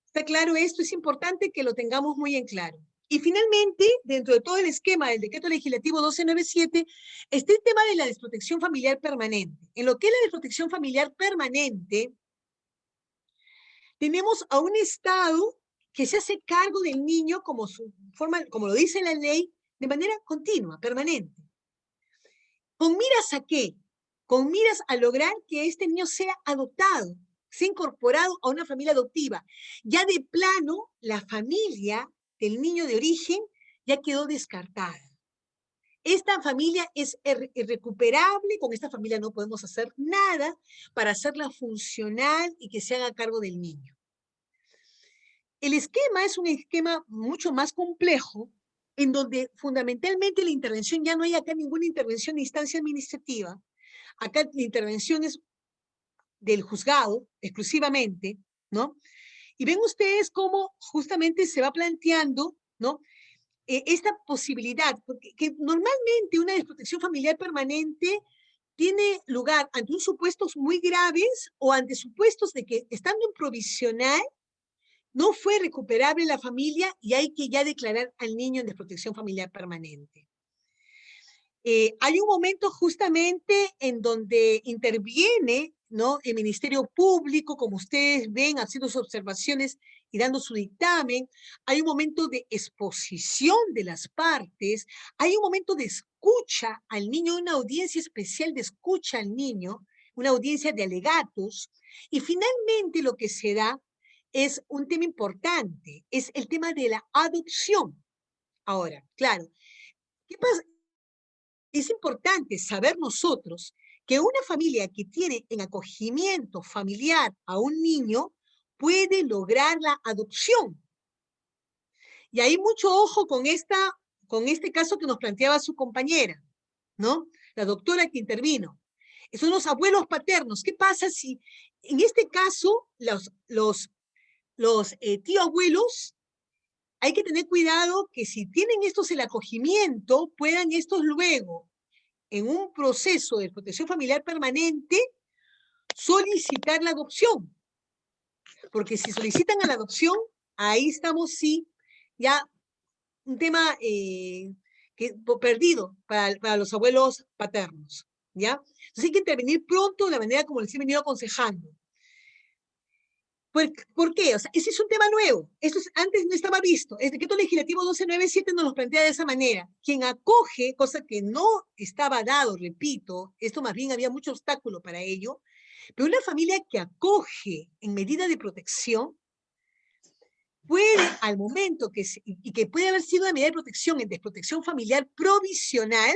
¿Está claro esto? Es importante que lo tengamos muy en claro. Y finalmente, dentro de todo el esquema del decreto legislativo 1297, está el tema de la desprotección familiar permanente. En lo que es la desprotección familiar permanente, tenemos a un Estado que se hace cargo del niño como lo dice la ley, de manera continua, permanente. ¿Con miras a qué? Con miras a lograr que este niño sea adoptado, sea incorporado a una familia adoptiva. Ya de plano, la familia del niño de origen ya quedó descartada. Esta familia es irrecuperable, con esta familia no podemos hacer nada para hacerla funcional y que se haga cargo del niño. El esquema es un esquema mucho más complejo, en donde fundamentalmente la intervención, ya no hay acá ninguna intervención de instancia administrativa, acá la intervención es del juzgado exclusivamente, ¿no? Y ven ustedes cómo justamente se va planteando, ¿no? Esta posibilidad, porque que normalmente una desprotección familiar permanente tiene lugar ante unos supuestos muy graves o ante supuestos de que estando en provisional no fue recuperable la familia y hay que ya declarar al niño en desprotección familiar permanente. Hay un momento justamente en donde interviene, ¿no?, el Ministerio Público, como ustedes ven, haciendo sus observaciones y dando su dictamen. Hay un momento de exposición de las partes. Hay un momento de escucha al niño, una audiencia especial de escucha al niño, una audiencia de alegatos. Y finalmente lo que se da es un tema importante, es el tema de la adopción. Ahora, claro, ¿qué pasa? Es importante saber nosotros que una familia que tiene en acogimiento familiar a un niño puede lograr la adopción. Y hay mucho ojo con este caso que nos planteaba su compañera, ¿no? La doctora que intervino. Son los abuelos paternos. ¿Qué pasa si en este caso los tío abuelos, hay que tener cuidado que si tienen estos el acogimiento, puedan estos luego, en un proceso de protección familiar permanente, solicitar la adopción. Porque si solicitan a la adopción, ahí estamos, sí, ya un tema perdido para los abuelos paternos, ¿ya? Entonces hay que intervenir pronto de la manera como les he venido aconsejando. ¿Por qué? O sea, ese es un tema nuevo. Antes no estaba visto. El decreto legislativo 1297 nos lo plantea de esa manera. Quien acoge, cosa que no estaba dado, repito, esto más bien había mucho obstáculo para ello, pero una familia que acoge en medida de protección puede, al momento y que puede haber sido una medida de protección en desprotección familiar provisional,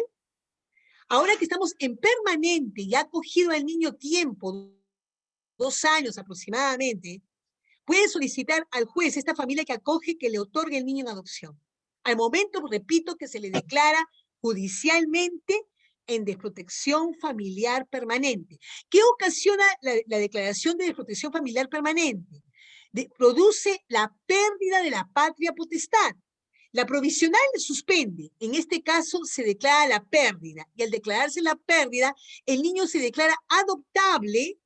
ahora que estamos en permanente y ha acogido al niño tiempo, 2 años aproximadamente, puede solicitar al juez, esta familia que acoge, que le otorgue el niño en adopción. Al momento, repito, que se le declara judicialmente en desprotección familiar permanente. ¿Qué ocasiona la declaración de desprotección familiar permanente? Produce la pérdida de la patria potestad. La provisional suspende, en este caso se declara la pérdida, y al declararse la pérdida, el niño se declara adoptable,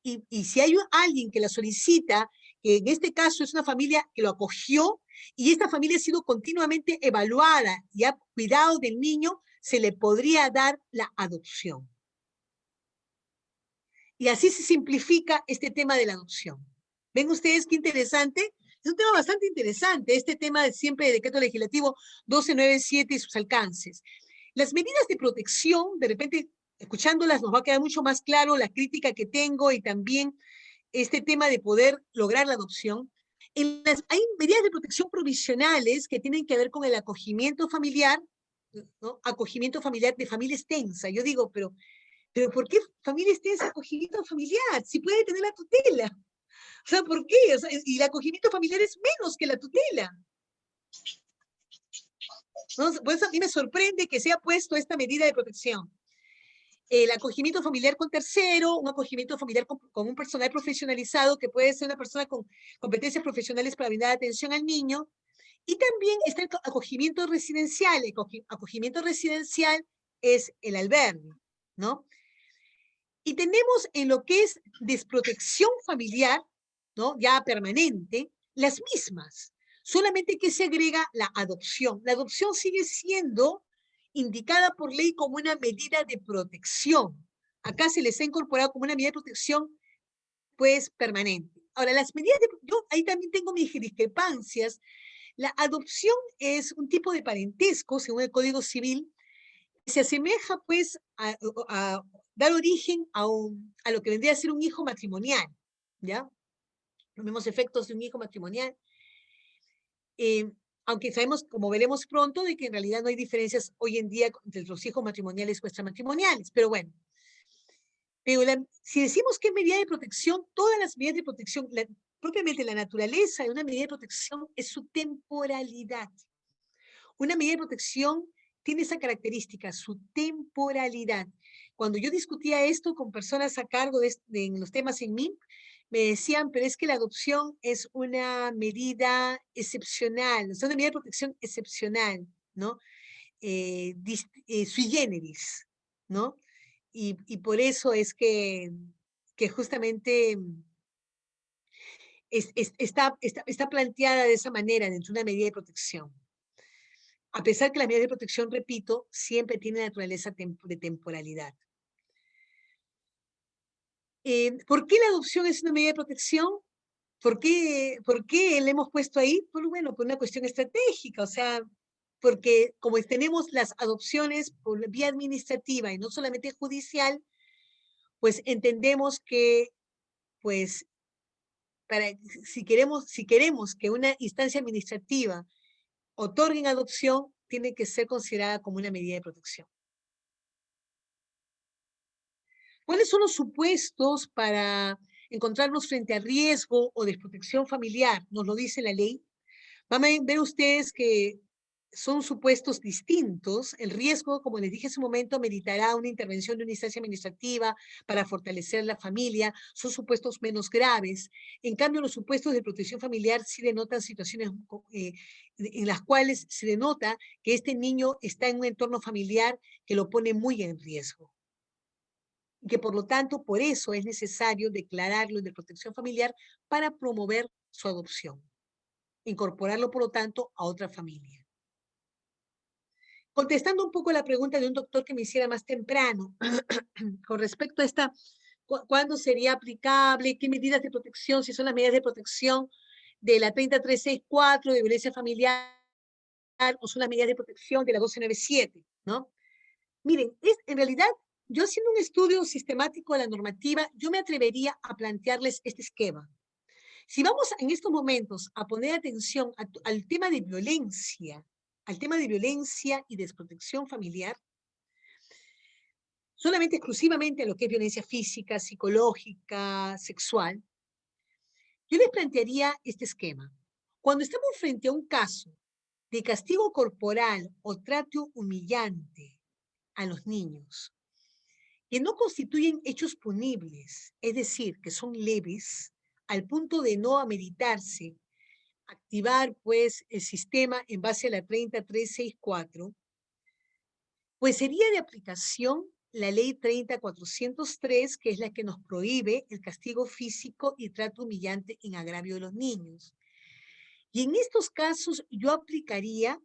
y si hay alguien que la solicita, que en este caso es una familia que lo acogió, y esta familia ha sido continuamente evaluada y ha cuidado del niño, se le podría dar la adopción. Y así se simplifica este tema de la adopción. ¿Ven ustedes qué interesante? Es un tema bastante interesante, este tema de siempre de decreto legislativo 1297 y sus alcances. Las medidas de protección, de repente, escuchándolas nos va a quedar mucho más claro la crítica que tengo y también este tema de poder lograr la adopción. Hay medidas de protección provisionales que tienen que ver con el acogimiento familiar, ¿no? Acogimiento familiar de familia extensa. Yo digo, pero ¿por qué familia extensa acogimiento familiar? Si puede tener la tutela. O sea, ¿por qué? O sea, y el acogimiento familiar es menos que la tutela. ¿No? Por eso a mí me sorprende que se ha puesto esta medida de protección. El acogimiento familiar con tercero, un acogimiento familiar con un personal profesionalizado, que puede ser una persona con competencias profesionales para brindar atención al niño. Y también está el acogimiento residencial. El acogimiento residencial es el albergue, ¿no? Y tenemos en lo que es desprotección familiar, ¿no? Ya permanente, las mismas. Solamente que se agrega la adopción. La adopción sigue siendo indicada por ley como una medida de protección. Acá se les ha incorporado como una medida de protección, pues, permanente. Ahora, las medidas de... Yo ahí también tengo mis discrepancias. La adopción es un tipo de parentesco, según el Código Civil, que se asemeja, pues, a dar origen a lo que vendría a ser un hijo matrimonial, ¿ya? Los mismos efectos de un hijo matrimonial. Aunque sabemos, como veremos pronto, de que en realidad no hay diferencias hoy en día entre los hijos matrimoniales o extramatrimoniales, pero bueno. Pero si decimos que es medida de protección, todas las medidas de protección, propiamente la naturaleza de una medida de protección es su temporalidad. Una medida de protección tiene esa característica, su temporalidad. Cuando yo discutía esto con personas a cargo en los temas en MIP, me decían, pero es que la adopción es una medida excepcional, es una medida de protección excepcional, ¿no? Sui generis, ¿no? Y por eso es que justamente está planteada de esa manera dentro de una medida de protección. A pesar que las medidas de protección, repito, siempre tienen naturaleza de temporalidad. ¿Por qué la adopción es una medida de protección? ¿Por qué le hemos puesto ahí? Pues bueno, por una cuestión estratégica, o sea, porque como tenemos las adopciones por vía administrativa y no solamente judicial, pues entendemos que, pues, si queremos que una instancia administrativa otorgue adopción, tiene que ser considerada como una medida de protección. ¿Cuáles son los supuestos para encontrarnos frente a riesgo o desprotección familiar? Nos lo dice la ley. Van a ver ustedes que son supuestos distintos. El riesgo, como les dije hace un momento, meditará una intervención de una instancia administrativa para fortalecer la familia. Son supuestos menos graves. En cambio, los supuestos de protección familiar sí denotan situaciones en las cuales se denota que este niño está en un entorno familiar que lo pone muy en riesgo. Y que por lo tanto, por eso es necesario declararlo de protección familiar para promover su adopción. Incorporarlo, por lo tanto, a otra familia. Contestando un poco la pregunta de un doctor que me hiciera más temprano, con respecto a esta, ¿cuándo sería aplicable? ¿Qué medidas de protección? Si son las medidas de protección de la 30364 de violencia familiar o son las medidas de protección de la 1297, ¿no? Miren, en realidad, yo haciendo un estudio sistemático de la normativa, yo me atrevería a plantearles este esquema. Si vamos en estos momentos a poner atención al tema de violencia, y desprotección familiar, solamente exclusivamente a lo que es violencia física, psicológica, sexual, yo les plantearía este esquema. Cuando estamos frente a un caso de castigo corporal o trato humillante a los niños que no constituyen hechos punibles, es decir, que son leves, al punto de no ameritarse activar pues el sistema en base a la 30364, pues sería de aplicación la ley 30403, que es la que nos prohíbe el castigo físico y trato humillante en agravio de los niños. Y en estos casos yo aplicaría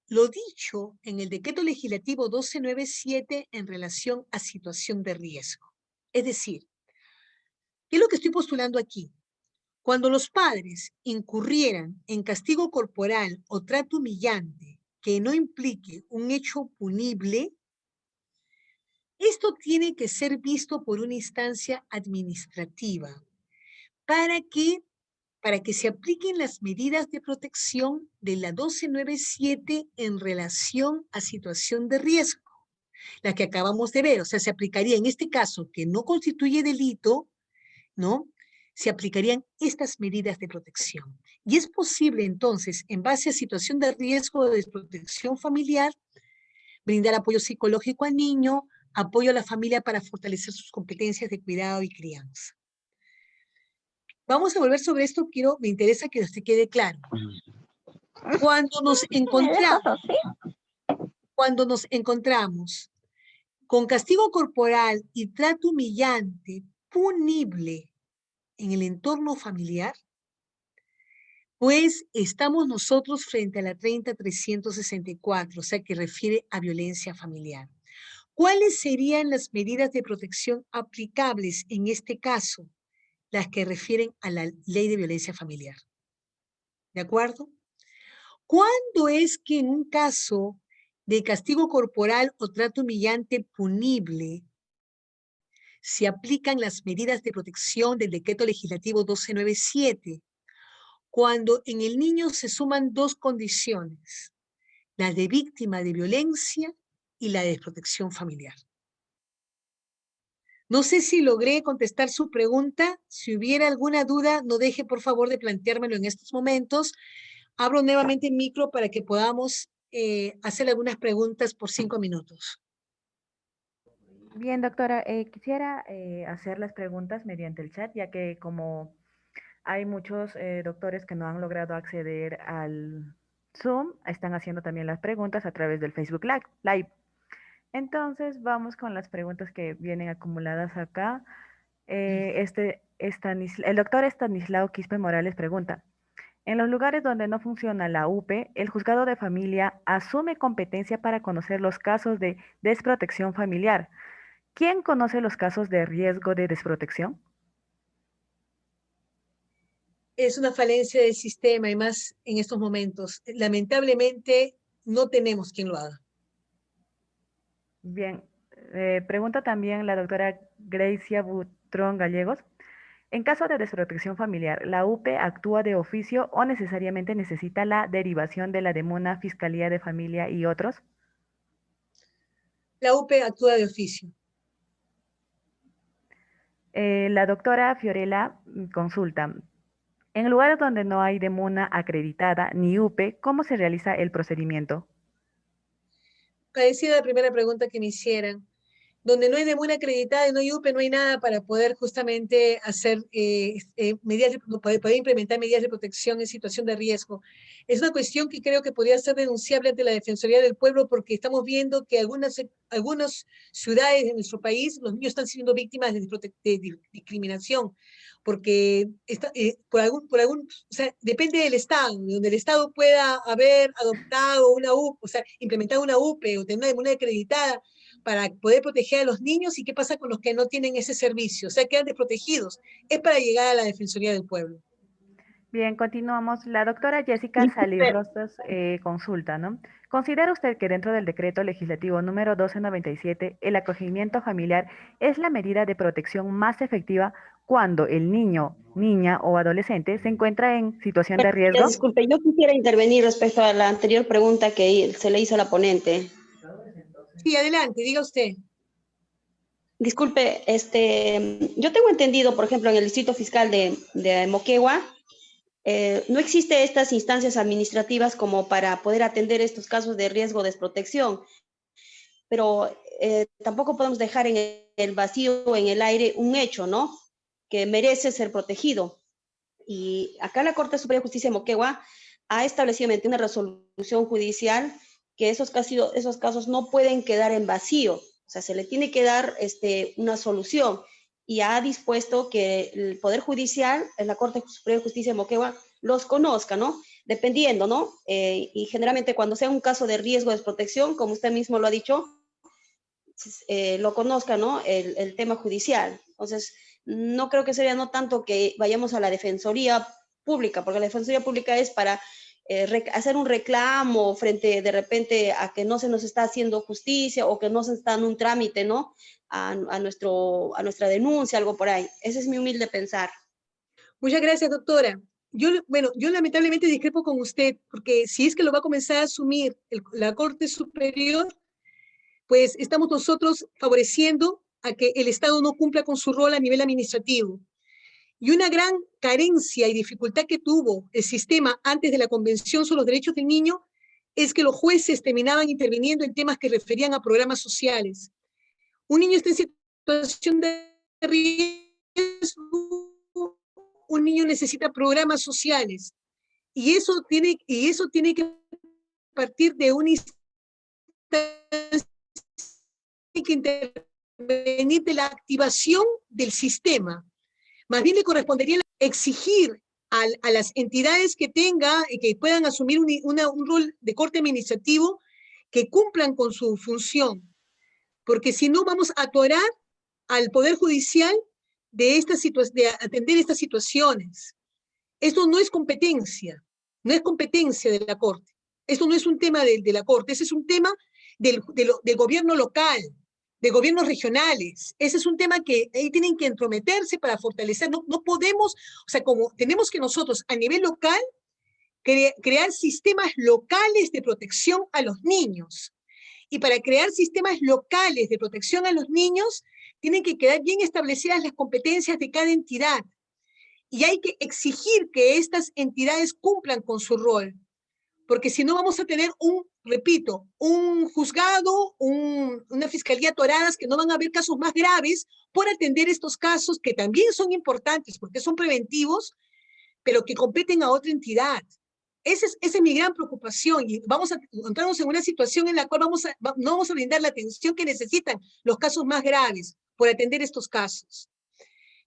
lo dicho en el decreto legislativo 1297 en relación a situación de riesgo. Es decir, ¿qué es lo que estoy postulando aquí? Cuando los padres incurrieran en castigo corporal o trato humillante que no implique un hecho punible, esto tiene que ser visto por una instancia administrativa para que se apliquen las medidas de protección de la 1297 en relación a situación de riesgo, la que acabamos de ver. O sea, se aplicaría en este caso, que no constituye delito, ¿no? Se aplicarían estas medidas de protección. Y es posible, entonces, en base a situación de riesgo de desprotección familiar, brindar apoyo psicológico al niño, apoyo a la familia para fortalecer sus competencias de cuidado y crianza. Vamos a volver sobre esto, me interesa que se quede claro. Cuando nos encontramos con castigo corporal y trato humillante, punible en el entorno familiar, pues estamos nosotros frente a la 30364, o sea, que refiere a violencia familiar. ¿Cuáles serían las medidas de protección aplicables en este caso? Las que refieren a la ley de violencia familiar. ¿De acuerdo? ¿Cuándo es que en un caso de castigo corporal o trato humillante punible se aplican las medidas de protección del decreto legislativo 1297? Cuando en el niño se suman dos condiciones, la de víctima de violencia y la de desprotección familiar. No sé si logré contestar su pregunta. Si hubiera alguna duda, no deje por favor de planteármelo en estos momentos. Abro nuevamente el micro para que podamos hacer algunas preguntas por 5 minutos. Bien, doctora, quisiera hacer las preguntas mediante el chat, ya que como hay muchos doctores que no han logrado acceder al Zoom, están haciendo también las preguntas a través del Facebook Live. Entonces, vamos con las preguntas que vienen acumuladas acá. El doctor Estanislao Quispe Morales pregunta, en los lugares donde no funciona la UPE, el juzgado de familia asume competencia para conocer los casos de desprotección familiar. ¿Quién conoce los casos de riesgo de desprotección? Es una falencia del sistema y más en estos momentos. Lamentablemente no tenemos quien lo haga. Bien, pregunta también la doctora Grecia Butrón Gallegos. En caso de desprotección familiar, ¿la UPE actúa de oficio o necesariamente necesita la derivación de la DEMUNA, Fiscalía de Familia y otros? La UPE actúa de oficio. La doctora Fiorella consulta. En lugares donde no hay DEMUNA acreditada ni UPE, ¿cómo se realiza el procedimiento? Parecida la primera pregunta que me hicieran. Donde no hay DEMUNA acreditada y no hay UPE, no hay nada para poder justamente hacer poder implementar medidas de protección en situación de riesgo. Es una cuestión que creo que podría ser denunciable ante la Defensoría del Pueblo, porque estamos viendo que algunas ciudades de nuestro país, los niños están siendo víctimas de discriminación, porque o sea, depende del Estado, donde el Estado pueda haber adoptado una UPE, o sea, implementado una UPE o tener una DEMUNA acreditada, para poder proteger a los niños. ¿Y qué pasa con los que no tienen ese servicio? O sea, quedan desprotegidos. Es para llegar a la Defensoría del Pueblo. Bien, continuamos. La doctora Jessica Salir Rosas consulta, ¿no? ¿Considera usted que dentro del decreto legislativo número 1297, el acogimiento familiar es la medida de protección más efectiva cuando el niño, niña o adolescente se encuentra en situación de riesgo? Disculpe, yo quisiera intervenir respecto a la anterior pregunta que se le hizo a la ponente. Sí, adelante, diga usted. Disculpe, yo tengo entendido, por ejemplo, en el distrito fiscal de Moquegua, no existe estas instancias administrativas como para poder atender estos casos de riesgo de desprotección, pero tampoco podemos dejar en el vacío, en el aire, un hecho, ¿no? Que merece ser protegido. Y acá la Corte Superior de Justicia de Moquegua ha establecido mediante una resolución judicial que esos casos no pueden quedar en vacío, o sea, se le tiene que dar una solución, y ha dispuesto que el Poder Judicial, la Corte Superior de Justicia de Moquegua, los conozca, ¿no? Dependiendo, ¿no? Y generalmente cuando sea un caso de riesgo de desprotección, como usted mismo lo ha dicho, lo conozca, ¿no? El tema judicial. Entonces, no creo que sería no tanto que vayamos a la Defensoría Pública, porque la Defensoría Pública es para hacer un reclamo frente de repente a que no se nos está haciendo justicia o que no se está dando un trámite, ¿no? A nuestra denuncia, algo por ahí. Ese es mi humilde pensar. Muchas gracias, doctora. Yo lamentablemente discrepo con usted, porque si es que lo va a comenzar a asumir la Corte Superior, pues estamos nosotros favoreciendo a que el Estado no cumpla con su rol a nivel administrativo. Y una gran carencia y dificultad que tuvo el sistema antes de la Convención sobre los Derechos del Niño es que los jueces terminaban interviniendo en temas que referían a programas sociales. Un niño está en situación de riesgo, un niño necesita programas sociales, y eso tiene que partir de una instancia que intervenir de la activación del sistema. Más bien le correspondería exigir a las entidades que puedan asumir un rol de corte administrativo, que cumplan con su función, porque si no vamos a atorar al Poder Judicial de atender estas situaciones. Esto no es competencia de la Corte. Esto no es un tema de la Corte, ese es un tema del gobierno local, de gobiernos regionales. Ese es un tema que ahí tienen que entrometerse para fortalecer. No podemos, o sea, como tenemos que nosotros a nivel local crear sistemas locales de protección a los niños. Y para crear sistemas locales de protección a los niños, tienen que quedar bien establecidas las competencias de cada entidad. Y hay que exigir que estas entidades cumplan con su rol, porque si no vamos a tener un juzgado, una fiscalía atoradas, que no van a haber casos más graves por atender estos casos que también son importantes porque son preventivos, pero que competen a otra entidad. Esa es mi gran preocupación, y vamos a encontrarnos en una situación en la cual no vamos a brindar la atención que necesitan los casos más graves por atender estos casos.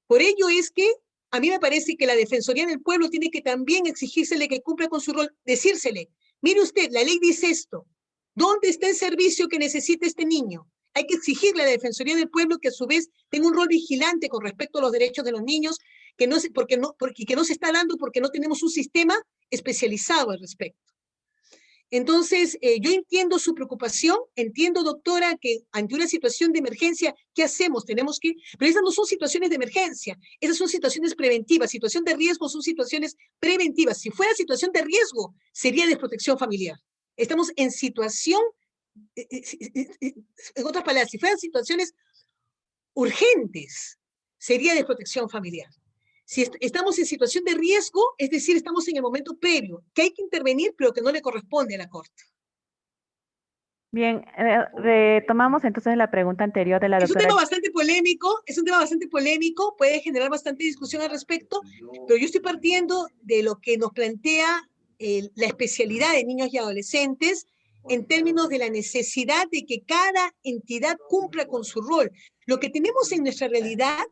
Por ello es que a mí me parece que la Defensoría del Pueblo tiene que también exigírsele que cumpla con su rol, decírsele, mire usted, la ley dice esto, ¿dónde está el servicio que necesita este niño? Hay que exigirle a la Defensoría del Pueblo que a su vez tenga un rol vigilante con respecto a los derechos de los niños, que no se está dando porque no tenemos un sistema especializado al respecto. Entonces, yo entiendo su preocupación, entiendo, doctora, que ante una situación de emergencia, ¿qué hacemos? Pero esas no son situaciones de emergencia, esas son situaciones preventivas. Situación de riesgo son situaciones preventivas. Si fuera situación de riesgo, sería desprotección familiar. Estamos en situación, en otras palabras, si fueran situaciones urgentes, sería desprotección familiar. Si estamos en situación de riesgo, es decir, estamos en el momento previo, que hay que intervenir, pero que no le corresponde a la Corte. Bien, retomamos entonces la pregunta anterior de la doctora. Es un tema bastante polémico, puede generar bastante discusión al respecto, pero yo estoy partiendo de lo que nos plantea la especialidad de niños y adolescentes en términos de la necesidad de que cada entidad cumpla con su rol. Lo que tenemos en nuestra realidad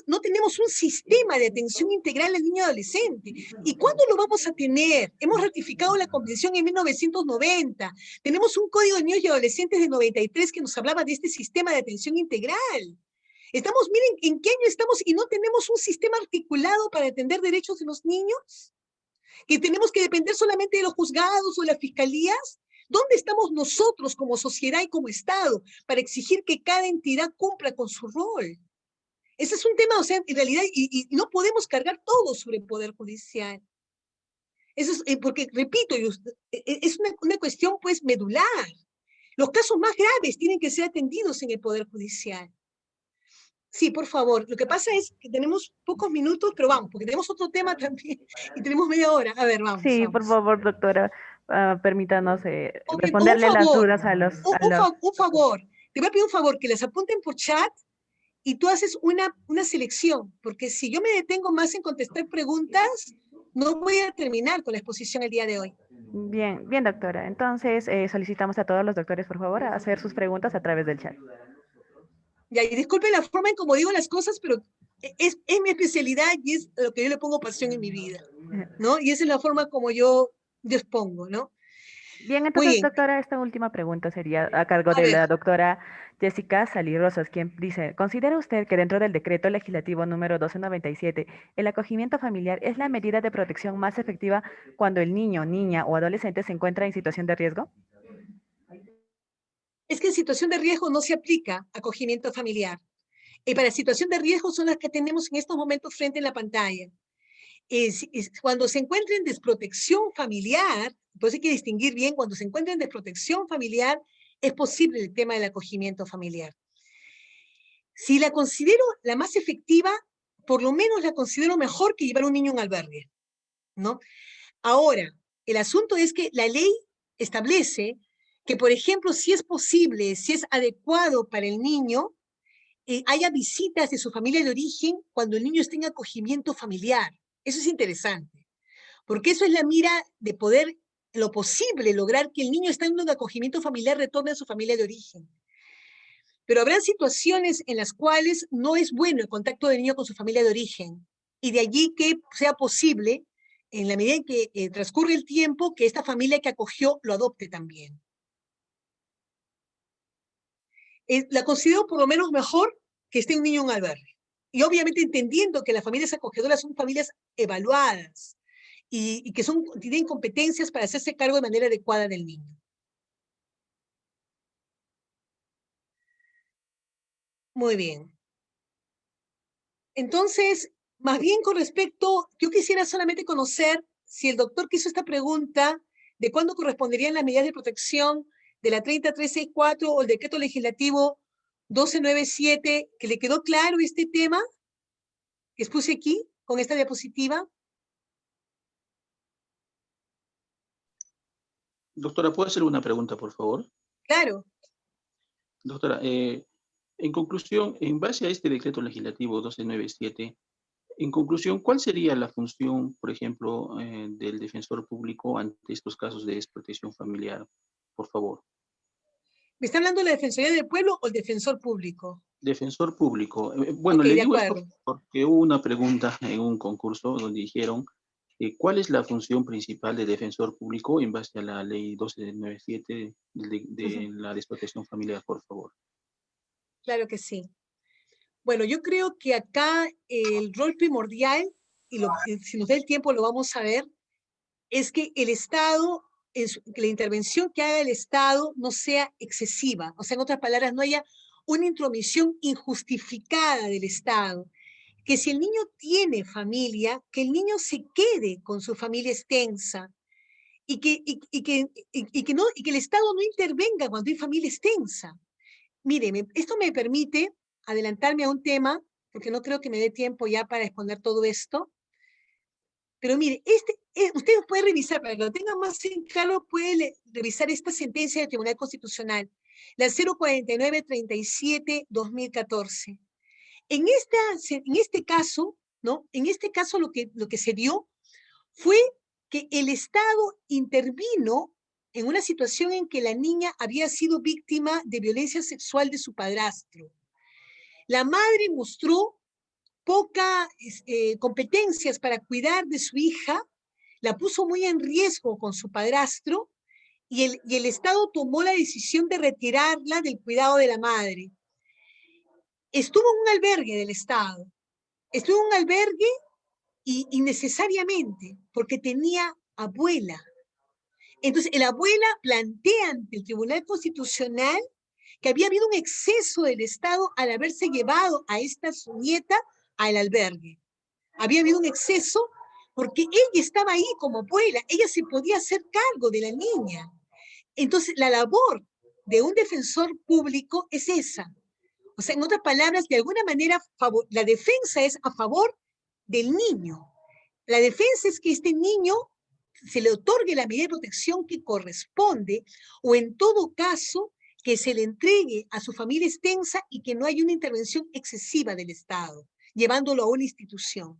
no tenemos un sistema de atención integral al niño y adolescente. ¿Y cuándo lo vamos a tener? Hemos ratificado la Convención en 1990. Tenemos un Código de Niños y Adolescentes de 93 que nos hablaba de este sistema de atención integral. Miren en qué año estamos y no tenemos un sistema articulado para atender derechos de los niños, que tenemos que depender solamente de los juzgados o de las fiscalías. ¿Dónde estamos nosotros como sociedad y como Estado para exigir que cada entidad cumpla con su rol? Ese es un tema, o sea, en realidad, y no podemos cargar todo sobre el Poder Judicial. Eso es, porque, repito, es una cuestión, pues, medular. Los casos más graves tienen que ser atendidos en el Poder Judicial. Sí, por favor. Lo que pasa es que tenemos pocos minutos, pero vamos, porque tenemos otro tema también y tenemos media hora. A ver, vamos, Sí, por vamos. favor, doctora, permítanos Un responderle las favor, dudas a los... un favor. Te voy a pedir un favor, que las apunten por chat y tú haces una selección, porque si yo me detengo más en contestar preguntas, no voy a terminar con la exposición el día de hoy. Bien, bien, doctora. Entonces, solicitamos a todos los doctores, por favor, a hacer sus preguntas a través del chat. Ya, y disculpen la forma en cómo digo las cosas, pero es mi especialidad y es lo que yo le pongo pasión en mi vida, ¿no? Y esa es la forma como yo expongo, ¿no? Bien, Muy entonces, bien, doctora, esta última pregunta sería a cargo a de ver, la doctora Jessica Salí Rosas, quien dice, ¿considera usted que dentro del decreto legislativo número 1297, el acogimiento familiar es la medida de protección más efectiva cuando el niño, niña o adolescente se encuentra en situación de riesgo? es que en situación de riesgo no se aplica acogimiento familiar. Y para situación de riesgo son las que tenemos en estos momentos frente en la pantalla. Cuando se encuentra en desprotección familiar, pues hay que distinguir bien, cuando se encuentra en desprotección familiar, es posible el tema del acogimiento familiar. Si la considero la más efectiva, por lo menos la considero mejor que llevar a un niño a un albergue, ¿no? Ahora, el asunto es que la ley establece que, por ejemplo, si es posible, si es adecuado para el niño, haya visitas de su familia de origen cuando el niño esté en acogimiento familiar. Eso es interesante, porque eso es la mira de poder, lo posible, lograr que el niño estando en acogimiento familiar retorne a su familia de origen. Pero habrá situaciones en las cuales no es bueno el contacto del niño con su familia de origen, y de allí que sea posible, en la medida en que transcurre el tiempo, que esta familia que acogió lo adopte también. La considero por lo menos mejor que esté un niño en un albergue. Y obviamente entendiendo que las familias acogedoras son familias evaluadas y que tienen competencias para hacerse cargo de manera adecuada del niño. Muy bien. Entonces, más bien con respecto, yo quisiera solamente conocer si el doctor que hizo esta pregunta de cuándo corresponderían las medidas de protección de la 30364 o el decreto legislativo 1297, que le quedó claro este tema que expuse aquí con esta diapositiva. Doctora, ¿puedo hacer una pregunta, por favor? Claro. Doctora, en conclusión, en base a este decreto legislativo 1297, en conclusión, ¿cuál sería la función, por ejemplo, del defensor público ante estos casos de desprotección familiar? Por favor. ¿Me está hablando de la Defensoría del Pueblo o el defensor público? Defensor público. Bueno, Ok, le de digo esto acuerdo. porque hubo una pregunta en un concurso donde dijeron ¿cuál es la función principal del defensor público en base a la ley 1297 de la desprotección familiar, por favor? Claro que sí. Bueno, yo creo que acá el rol primordial, si nos da el tiempo lo vamos a ver, es que el Estado, que la intervención que haga el Estado no sea excesiva. O sea, en otras palabras, no haya una intromisión injustificada del Estado. Que si el niño tiene familia, que el niño se quede con su familia extensa y que el Estado no intervenga cuando hay familia extensa. Mire, esto me permite adelantarme a un tema, porque no creo que me dé tiempo ya para exponer todo esto. Pero mire, usted puede revisar, para que lo tenga más en claro, puede revisar esta sentencia del Tribunal Constitucional, la 049-37-2014. En este caso, ¿no? En este caso lo que se dio fue que el Estado intervino en una situación en que la niña había sido víctima de violencia sexual de su padrastro. La madre mostró pocas competencias para cuidar de su hija, la puso muy en riesgo con su padrastro y el Estado tomó la decisión de retirarla del cuidado de la madre. Estuvo en un albergue del Estado, estuvo en un albergue y necesariamente porque tenía abuela. Entonces, la abuela plantea ante el Tribunal Constitucional que había habido un exceso del Estado al haberse llevado a esta su nieta al albergue. Había habido un exceso porque ella estaba ahí como abuela, ella se podía hacer cargo de la niña. Entonces, la labor de un defensor público es esa. O O sea, en otras palabras, de alguna manera, la defensa es a favor del niño. La defensa es que este niño se le otorgue la medida de protección que corresponde, o en todo caso, que se le entregue a su familia extensa y que no haya una intervención excesiva del Estado, llevándolo a una institución.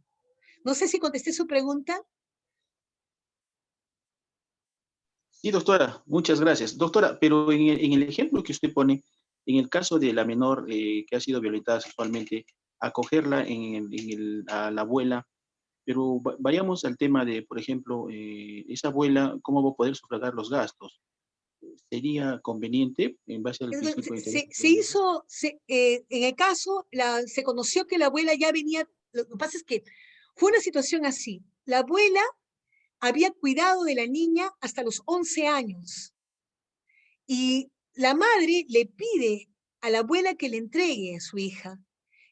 No sé si contesté su pregunta. Sí, doctora, muchas gracias. Doctora, pero en el ejemplo que usted pone, en el caso de la menor que ha sido violentada sexualmente, acogerla a la abuela, pero vayamos al tema de, por ejemplo, esa abuela, ¿cómo va a poder sufragar los gastos? ¿Sería conveniente en base al principio de interés? En el caso, se conoció que la abuela ya venía, lo que pasa es que fue una situación así. La abuela había cuidado de la niña hasta los 11 años. Y la madre le pide a la abuela que le entregue a su hija.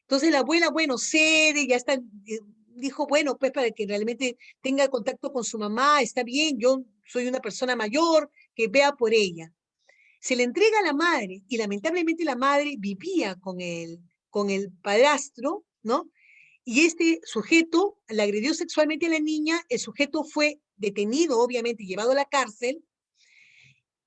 Entonces la abuela, bueno, cede, ya está, dijo, bueno, pues para que realmente tenga contacto con su mamá, está bien, yo soy una persona mayor, que vea por ella. Se le entrega a la madre, y lamentablemente la madre vivía con el padrastro, ¿no? Y este sujeto le agredió sexualmente a la niña, el sujeto fue detenido, obviamente, llevado a la cárcel,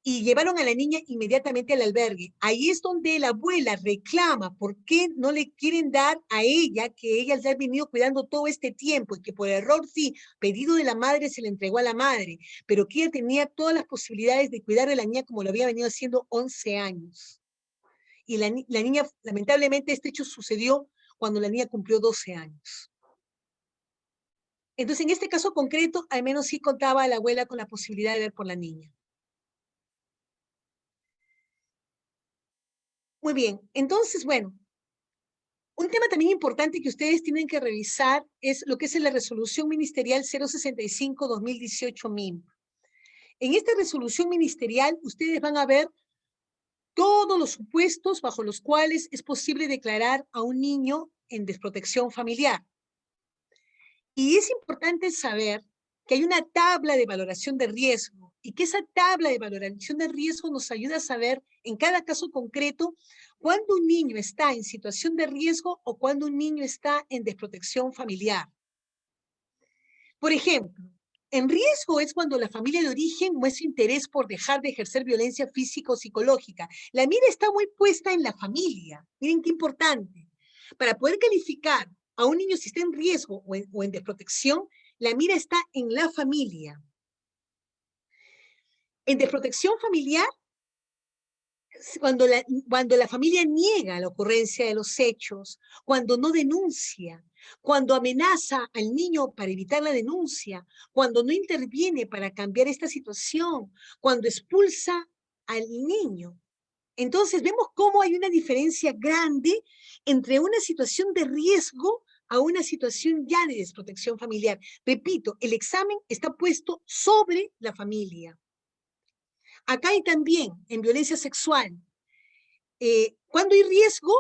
y llevaron a la niña inmediatamente al albergue. Ahí es donde la abuela reclama por qué no le quieren dar a ella, que ella le ha venido cuidando todo este tiempo, y que por error, sí, pedido de la madre, se le entregó a la madre, pero que ella tenía todas las posibilidades de cuidar de la niña como lo había venido haciendo 11 años. Y la niña, lamentablemente, este hecho sucedió cuando la niña cumplió 12 años. Entonces, en este caso concreto, al menos sí contaba la abuela con la posibilidad de ver por la niña. Muy bien, entonces, bueno, un tema también importante que ustedes tienen que revisar es lo que es la resolución ministerial 065-2018 MIM. En esta resolución ministerial, ustedes van a ver todos los supuestos bajo los cuales es posible declarar a un niño en desprotección familiar. Y es importante saber que hay una tabla de valoración de riesgo, y que esa tabla de valoración de riesgo nos ayuda a saber en cada caso concreto cuándo un niño está en situación de riesgo o cuándo un niño está en desprotección familiar. Por ejemplo, en riesgo es cuando la familia de origen muestra interés por dejar de ejercer violencia física o psicológica. La mira está muy puesta en la familia. Miren qué importante. Para poder calificar a un niño si está en riesgo o en desprotección, la mira está en la familia. En desprotección familiar, cuando la familia niega la ocurrencia de los hechos, cuando no denuncia, cuando amenaza al niño para evitar la denuncia, cuando no interviene para cambiar esta situación, cuando expulsa al niño. Entonces vemos cómo hay una diferencia grande entre una situación de riesgo a una situación ya de desprotección familiar. Repito, el examen está puesto sobre la familia. Acá hay también, en violencia sexual, ¿cuándo hay riesgo?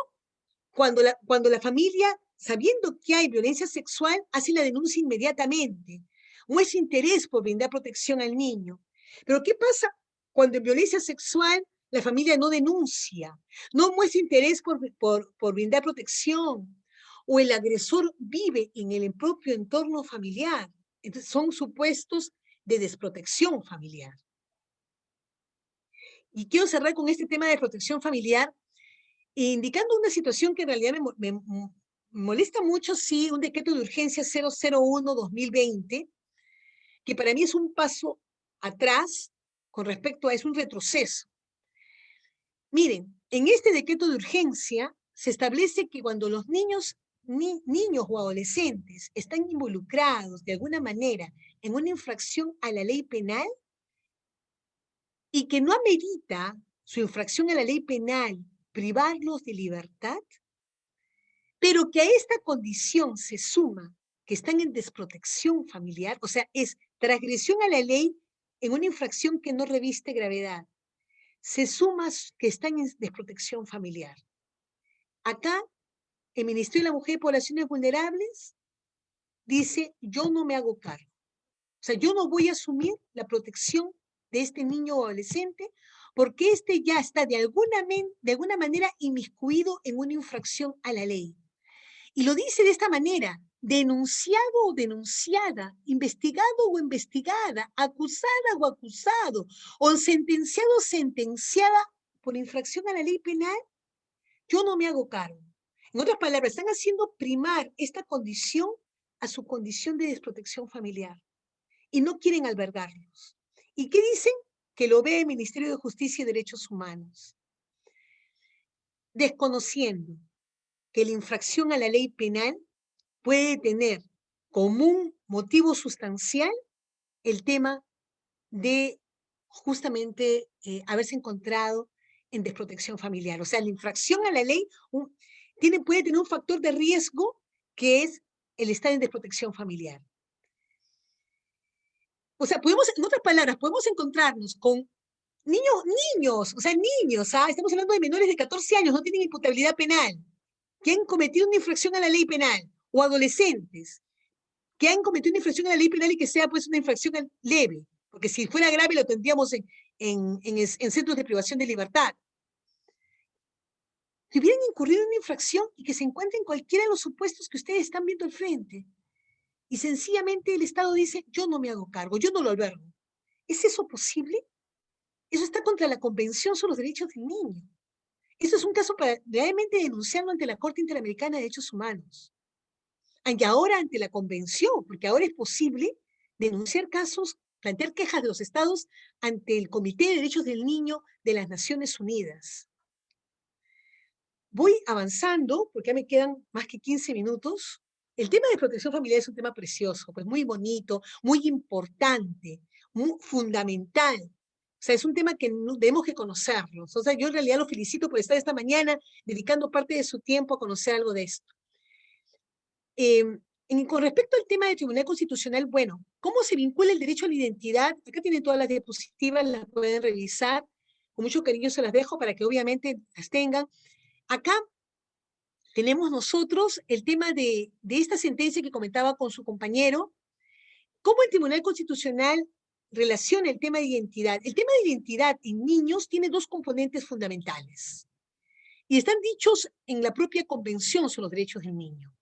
Cuando la familia, sabiendo que hay violencia sexual, hace la denuncia inmediatamente, muestra interés por brindar protección al niño. Pero ¿qué pasa cuando en violencia sexual la familia no denuncia, no muestra interés por brindar protección, o el agresor vive en el propio entorno familiar? Entonces son supuestos de desprotección familiar. Y quiero cerrar con este tema de protección familiar, indicando una situación que en realidad me molesta mucho, sí, un decreto de urgencia 001-2020, que para mí es un paso atrás con respecto a, es un retroceso. Miren, en este decreto de urgencia se establece que cuando los niños o adolescentes están involucrados de alguna manera en una infracción a la ley penal y que no amerita su infracción a la ley penal privarlos de libertad, pero que a esta condición se suma que están en desprotección familiar, o sea, es transgresión a la ley en una infracción que no reviste gravedad, se suma que están en desprotección familiar. Acá, el Ministerio de la Mujer y Poblaciones Vulnerables dice, yo no me hago cargo. O sea, yo no voy a asumir la protección de este niño o adolescente porque este ya está de alguna manera inmiscuido en una infracción a la ley. Y lo dice de esta manera: denunciado o denunciada, investigado o investigada, acusada o acusado, o sentenciado o sentenciada por infracción a la ley penal, yo no me hago cargo. En otras palabras, están haciendo primar esta condición a su condición de desprotección familiar y no quieren albergarlos. ¿Y qué dicen? Que lo ve el Ministerio de Justicia y Derechos Humanos, desconociendo que la infracción a la ley penal puede tener como un motivo sustancial el tema de justamente haberse encontrado en desprotección familiar. O sea, la infracción a la ley puede tener un factor de riesgo que es el estar en desprotección familiar. O sea, en otras palabras, podemos encontrarnos con niños, estamos hablando de menores de 14 años, no tienen imputabilidad penal, que han cometido una infracción a la ley penal, o adolescentes que han cometido una infracción a la ley penal y que sea pues una infracción leve, porque si fuera grave lo tendríamos en centros de privación de libertad. Que hubieran incurrido en una infracción y que se encuentren cualquiera de los supuestos que ustedes están viendo al frente. Y sencillamente el Estado dice: yo no me hago cargo, yo no lo albergo. ¿Es eso posible? Eso está contra la Convención sobre los Derechos del Niño. Eso es un caso para realmente denunciarlo ante la Corte Interamericana de Derechos Humanos. Y ahora ante la Convención, porque ahora es posible denunciar casos, plantear quejas de los estados ante el Comité de Derechos del Niño de las Naciones Unidas. Voy avanzando, porque ya me quedan más que 15 minutos. El tema de protección familiar es un tema precioso, pues muy bonito, muy importante, muy fundamental. O sea, es un tema que debemos que conocerlos. O sea, yo en realidad lo felicito por estar esta mañana dedicando parte de su tiempo a conocer algo de esto. Con respecto al tema del Tribunal Constitucional, bueno, ¿cómo se vincula el derecho a la identidad? Acá tienen todas las diapositivas, las pueden revisar. Con mucho cariño se las dejo para que obviamente las tengan. Acá tenemos nosotros el tema de esta sentencia que comentaba con su compañero. ¿Cómo el Tribunal Constitucional relaciona el tema de identidad? El tema de identidad en niños tiene dos componentes fundamentales y están dichos en la propia Convención sobre los Derechos del Niño.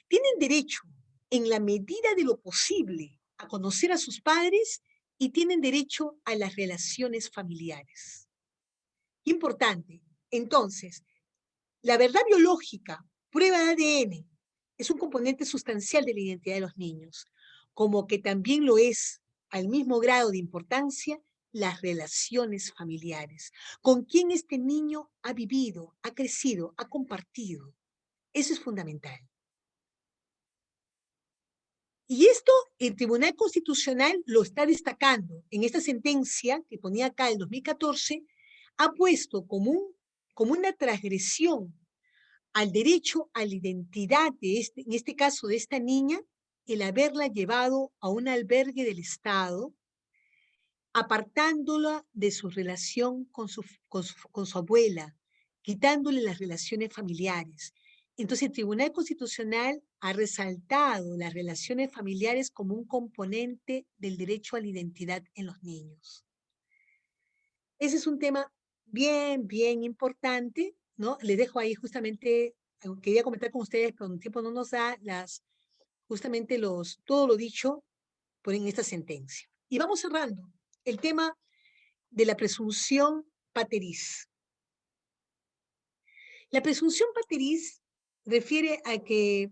Tienen derecho, en la medida de lo posible, a conocer a sus padres y tienen derecho a las relaciones familiares. Importante. Entonces, la verdad biológica, prueba de ADN, es un componente sustancial de la identidad de los niños, como que también lo es, al mismo grado de importancia, las relaciones familiares, con quien este niño ha vivido, ha crecido, ha compartido. Eso es fundamental. Y esto el Tribunal Constitucional lo está destacando. En esta sentencia que ponía acá el 2014, ha puesto como una transgresión al derecho a la identidad en este caso de esta niña, el haberla llevado a un albergue del Estado, apartándola de su relación con su abuela, quitándole las relaciones familiares. Entonces el Tribunal Constitucional ha resaltado las relaciones familiares como un componente del derecho a la identidad en los niños. Ese es un tema bien, bien importante, ¿no? Les dejo ahí justamente, quería comentar con ustedes, pero el tiempo no nos da justamente todo lo dicho en esta sentencia. Y vamos cerrando el tema de la presunción pateriz. La presunción pateriz refiere a que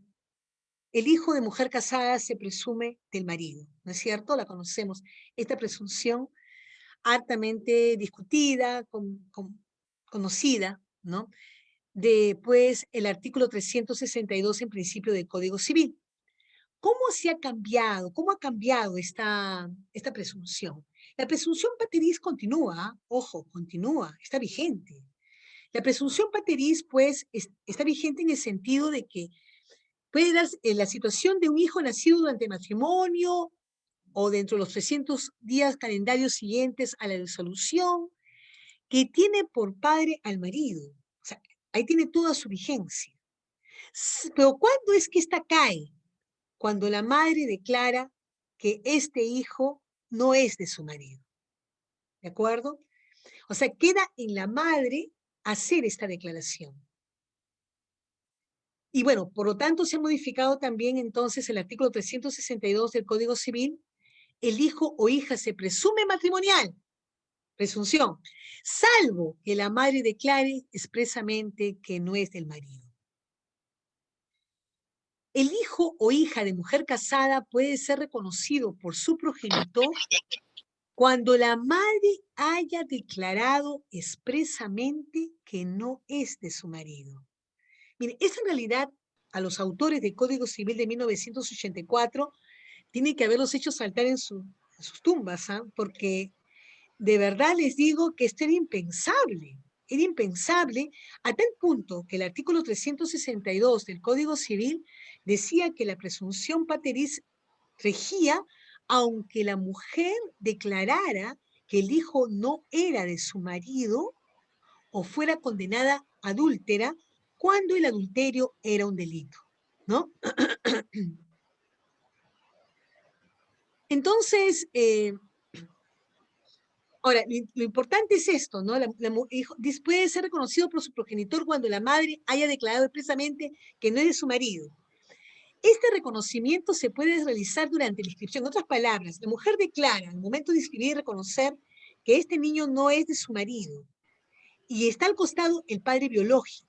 el hijo de mujer casada se presume del marido, ¿no es cierto? La conocemos, esta presunción hartamente discutida, conocida, ¿no? Pues el artículo 362 en principio del Código Civil. ¿Cómo se ha cambiado? ¿Cómo ha cambiado esta presunción? La presunción pateriz continúa, ojo, continúa, está vigente. La presunción pateriz, pues, está vigente en el sentido de que puede dar la situación de un hijo nacido durante el matrimonio o dentro de los 300 días calendarios siguientes a la disolución, que tiene por padre al marido. O sea, ahí tiene toda su vigencia. Pero ¿cuándo es que esta cae? Cuando la madre declara que este hijo no es de su marido. ¿De acuerdo? O sea, queda en la madre hacer esta declaración. Y bueno, por lo tanto se ha modificado también entonces el artículo 362 del Código Civil. El hijo o hija se presume matrimonial, presunción, salvo que la madre declare expresamente que no es del marido. El hijo o hija de mujer casada puede ser reconocido por su progenitor cuando la madre haya declarado expresamente que no es de su marido. Mire, esa en realidad a los autores del Código Civil de 1984 tiene que haberlos hecho saltar en sus tumbas, ¿ah? Porque de verdad les digo que esto era impensable a tal punto que el artículo 362 del Código Civil decía que la presunción pateriz regía aunque la mujer declarara que el hijo no era de su marido o fuera condenada adúltera cuando el adulterio era un delito, ¿no? Entonces, ahora, lo importante es esto, ¿no? Hijo puede ser reconocido por su progenitor cuando la madre haya declarado expresamente que no es de su marido. Este reconocimiento se puede realizar durante la inscripción. En otras palabras, la mujer declara al momento de inscribir y reconocer que este niño no es de su marido y está al costado el padre biológico.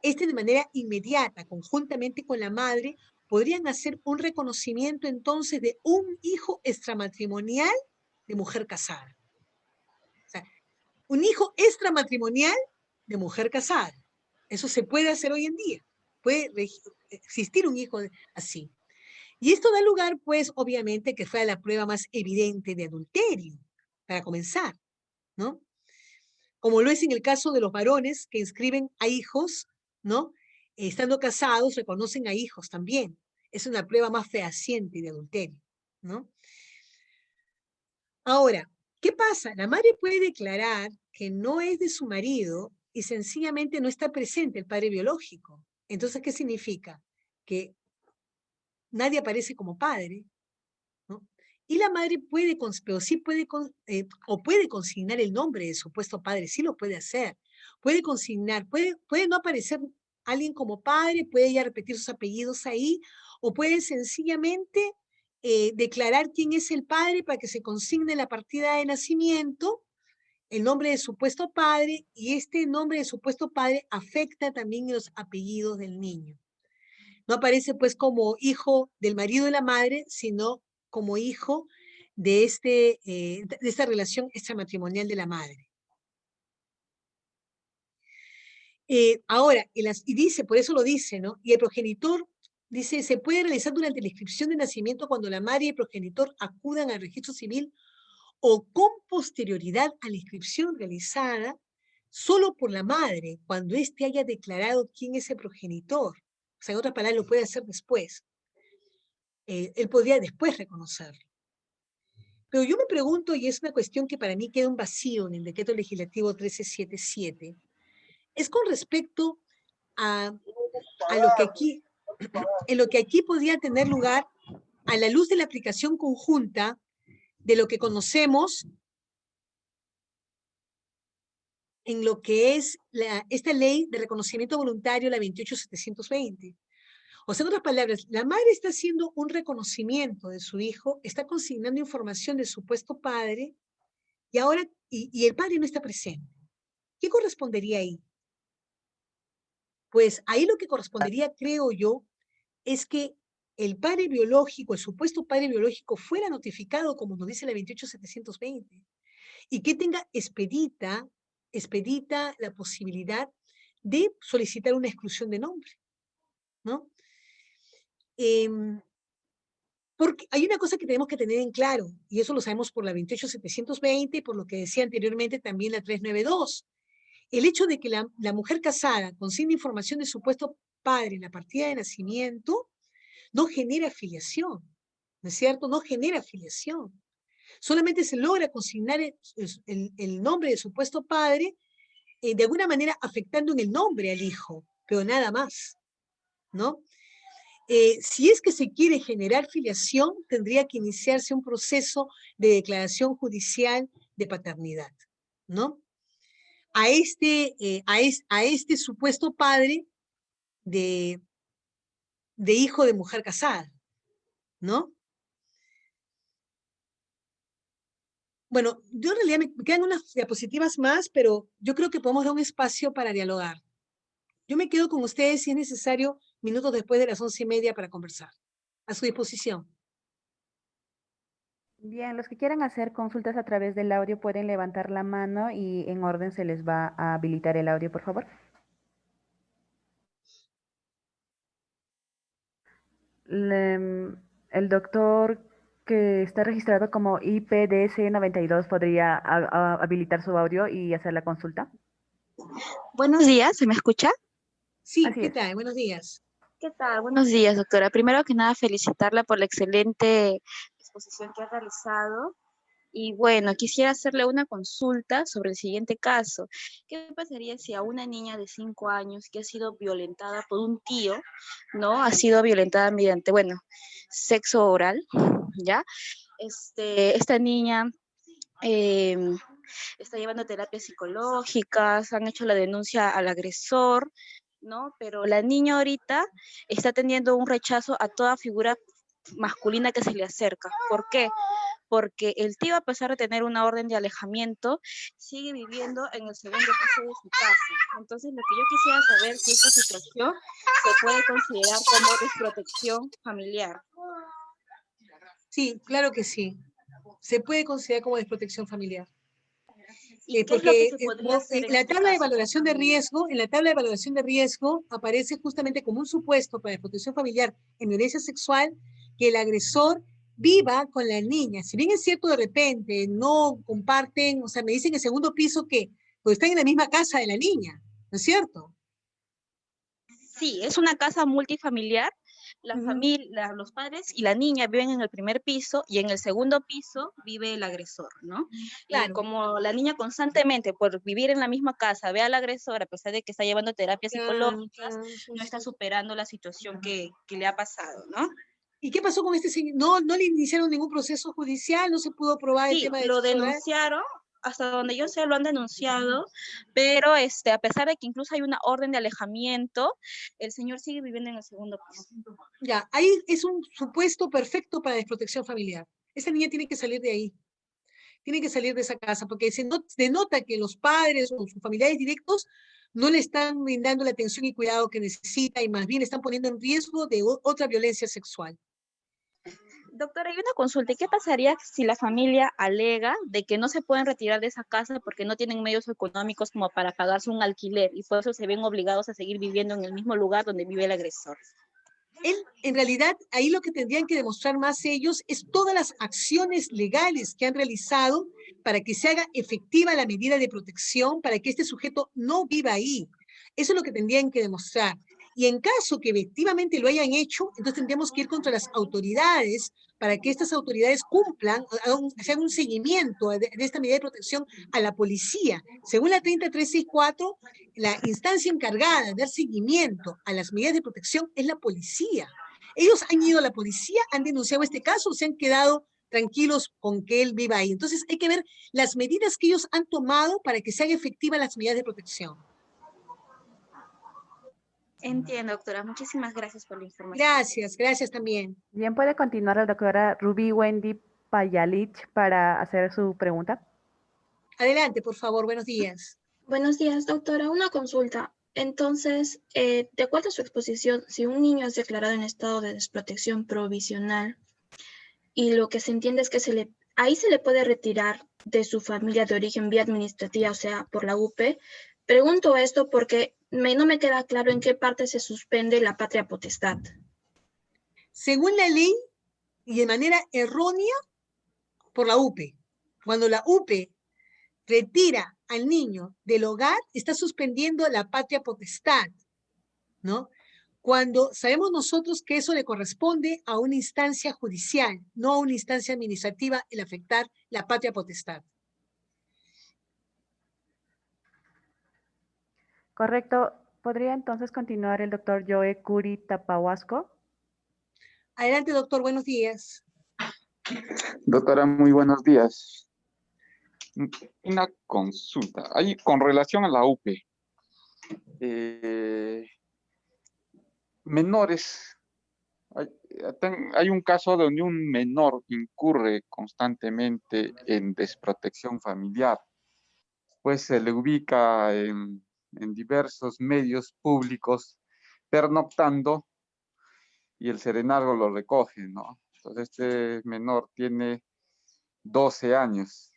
Este de manera inmediata, conjuntamente con la madre, podrían hacer un reconocimiento entonces de un hijo extramatrimonial de mujer casada. O sea, un hijo extramatrimonial de mujer casada. Eso se puede hacer hoy en día. Puede existir un hijo así. Y esto da lugar, pues, obviamente, que fue la prueba más evidente de adulterio, para comenzar, ¿no? Como lo es en el caso de los varones que inscriben a hijos, ¿no? Estando casados, reconocen a hijos también. Es una prueba más fehaciente de adulterio, ¿no? Ahora, ¿qué pasa? La madre puede declarar que no es de su marido y sencillamente no está presente el padre biológico. Entonces, ¿qué significa? Que nadie aparece como padre, ¿no? Y la madre puede, pero sí puede, o puede consignar el nombre de supuesto padre, sí lo puede hacer. Puede consignar, puede no aparecer alguien como padre, puede ya repetir sus apellidos ahí, o puede sencillamente declarar quién es el padre para que se consigne la partida de nacimiento, el nombre de supuesto padre, y este nombre de supuesto padre afecta también los apellidos del niño. No aparece pues como hijo del marido de la madre, sino como hijo de, de esta relación extramatrimonial de la madre. Ahora, y dice, por eso lo dice, ¿no? Y el progenitor, dice, se puede realizar durante la inscripción de nacimiento cuando la madre y el progenitor acudan al registro civil o con posterioridad a la inscripción realizada solo por la madre, cuando éste haya declarado quién es el progenitor. O sea, en otras palabras, lo puede hacer después. Él podría después reconocerlo. Pero yo me pregunto, y es una cuestión que para mí queda un vacío en el decreto legislativo 1377, es con respecto a lo que aquí, en lo que aquí podría tener lugar a la luz de la aplicación conjunta de lo que conocemos en lo que es esta ley de reconocimiento voluntario, la 28720. O sea, en otras palabras, la madre está haciendo un reconocimiento de su hijo, está consignando información del supuesto padre, y ahora, y el padre no está presente. ¿Qué correspondería ahí? Pues ahí lo que correspondería, creo yo, es que el padre biológico, el supuesto padre biológico, fuera notificado, como nos dice la 28720, y que tenga expedita la posibilidad de solicitar una exclusión de nombre, ¿no? Porque hay una cosa que tenemos que tener en claro, y eso lo sabemos por la 28720 y por lo que decía anteriormente también la 392. El hecho de que la mujer casada consigne información de supuesto padre en la partida de nacimiento no genera filiación, ¿no es cierto? No genera filiación. Solamente se logra consignar el nombre de supuesto padre de alguna manera afectando en el nombre al hijo, pero nada más, ¿no? Si es que se quiere generar filiación, tendría que iniciarse un proceso de declaración judicial de paternidad, ¿no? a este supuesto padre de hijo de mujer casada, ¿no? Bueno, yo en realidad me quedan unas diapositivas más, pero yo creo que podemos dar un espacio para dialogar. Yo me quedo con ustedes si es necesario minutos después de las 11:30 para conversar. A su disposición. Bien, los que quieran hacer consultas a través del audio pueden levantar la mano y en orden se les va a habilitar el audio, por favor. El doctor que está registrado como IPDC 92 podría habilitar su audio y hacer la consulta. Buenos días, ¿se me escucha? Sí, Así ¿qué es. tal? Buenos días. ¿Qué tal? Buenos días, doctora. Primero que nada, felicitarla por la excelente exposición que ha realizado. Y bueno, quisiera hacerle una consulta sobre el siguiente caso. ¿Qué pasaría si a una niña de 5 años que ha sido violentada por un tío, ¿no? Ha sido violentada mediante, bueno, sexo oral, ¿ya? Esta niña está llevando terapias psicológicas, han hecho la denuncia al agresor, ¿no? Pero la niña ahorita está teniendo un rechazo a toda figura masculina que se le acerca. ¿Por qué? Porque el tío, a pesar de tener una orden de alejamiento, sigue viviendo en el segundo piso de su casa. Entonces, lo que yo quisiera saber si esta situación se puede considerar como desprotección familiar. Sí, claro que sí. Se puede considerar como desprotección familiar. ¿Y qué es lo que Porque se podría hacer en la este tabla de caso? valoración de riesgo, en la tabla de evaluación de riesgo aparece justamente como un supuesto para desprotección familiar en violencia sexual que el agresor viva con la niña. Si bien es cierto, de repente no comparten, o sea, me dicen en el segundo piso que pues están en la misma casa de la niña, ¿no es cierto? Sí, es una casa multifamiliar. La familia, los padres y la niña viven en el primer piso y en el segundo piso vive el agresor, ¿no? Y Claro. como la niña constantemente, por vivir en la misma casa, ve al agresor, a pesar de que está llevando terapias psicológicas, no está superando la situación que le ha pasado, ¿no? ¿Y qué pasó con este señor? No le iniciaron ningún proceso judicial, no se pudo probar el Sí, tema de lo sexo oral. denunciaron, hasta donde yo sé lo han denunciado, pero a pesar de que incluso hay una orden de alejamiento, el señor sigue viviendo en el segundo piso. Ya, ahí es un supuesto perfecto para desprotección familiar. Esa niña tiene que salir de ahí, tiene que salir de esa casa, porque se denota que los padres o sus familiares directos no le están brindando la atención y cuidado que necesita y más bien le están poniendo en riesgo de otra violencia sexual. Doctora, hay una consulta. ¿Y qué pasaría si la familia alega de que no se pueden retirar de esa casa porque no tienen medios económicos como para pagarse un alquiler y por eso se ven obligados a seguir viviendo en el mismo lugar donde vive el agresor? En realidad, ahí lo que tendrían que demostrar más ellos es todas las acciones legales que han realizado para que se haga efectiva la medida de protección, para que este sujeto no viva ahí. Eso es lo que tendrían que demostrar. Y en caso que efectivamente lo hayan hecho, entonces tendríamos que ir contra las autoridades para que estas autoridades cumplan, hagan un seguimiento de esta medida de protección a la policía. Según la 30364, la instancia encargada de dar seguimiento a las medidas de protección es la policía. Ellos han ido a la policía, han denunciado este caso, se han quedado tranquilos con que él viva ahí. Entonces hay que ver las medidas que ellos han tomado para que se hagan efectivas las medidas de protección. Entiendo, doctora. Muchísimas gracias por la información. Gracias también. Bien, puede continuar la doctora Rubí Wendy Payalich para hacer su pregunta. Adelante, por favor, buenos días. Buenos días, doctora. Una consulta. Entonces, de acuerdo a su exposición, si un niño es declarado en estado de desprotección provisional y lo que se entiende es que ahí se le puede retirar de su familia de origen vía administrativa, o sea, por la UP. Pregunto esto porque no me queda claro en qué parte se suspende la patria potestad. Según la ley y de manera errónea, por la UP. Cuando la UP retira al niño del hogar, está suspendiendo la patria potestad, ¿no? Cuando sabemos nosotros que eso le corresponde a una instancia judicial, no a una instancia administrativa, el afectar la patria potestad. Correcto. ¿Podría entonces continuar el doctor Joe Curi Tapahuasco? Adelante, doctor, buenos días. Doctora, muy buenos días. Una consulta. Ahí, con relación a la UPE, menores, hay un caso donde un menor incurre constantemente en desprotección familiar, pues se le ubica en diversos medios públicos pernoctando y el serenazgo lo recoge, ¿no? Entonces este menor tiene 12 años.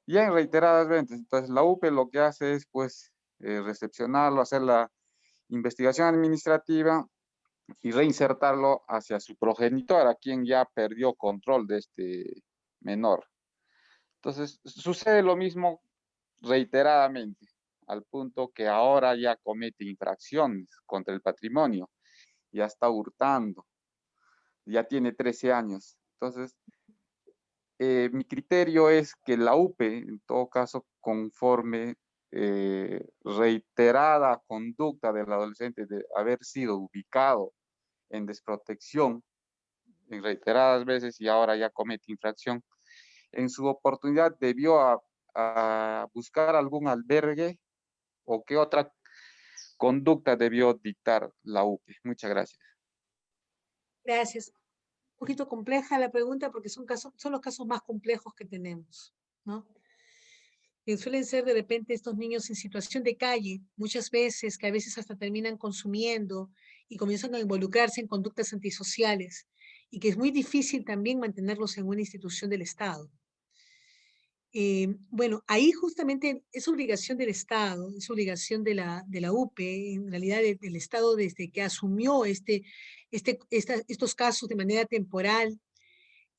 Ya en reiteradas veces, entonces la UPE lo que hace es pues recepcionarlo, hacer la investigación administrativa y reinsertarlo hacia su progenitor, a quien ya perdió control de este menor. Entonces sucede lo mismo reiteradamente, al punto que ahora ya comete infracciones contra el patrimonio, ya está hurtando, ya tiene 13 años. Entonces, mi criterio es que la UPE, en todo caso, conforme reiterada conducta del adolescente de haber sido ubicado en desprotección en reiteradas veces y ahora ya comete infracción, en su oportunidad debió a buscar algún albergue o qué otra conducta debió dictar la UPE. Muchas gracias. Gracias. Un poquito compleja la pregunta porque son los casos más complejos que tenemos, ¿no? Que suelen ser de repente estos niños en situación de calle, muchas veces, que a veces hasta terminan consumiendo y comienzan a involucrarse en conductas antisociales, y que es muy difícil también mantenerlos en una institución del Estado. Bueno, ahí justamente es obligación del Estado, es obligación de la UPE, en realidad del Estado desde que asumió estos casos de manera temporal,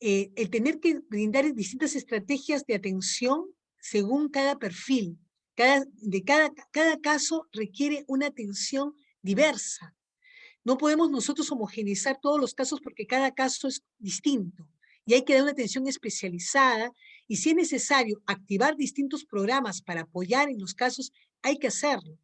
el tener que brindar distintas estrategias de atención según cada perfil. Cada caso requiere una atención diversa. No podemos nosotros homogeneizar todos los casos porque cada caso es distinto y hay que dar una atención especializada, y si es necesario activar distintos programas para apoyar en los casos, hay que hacerlo.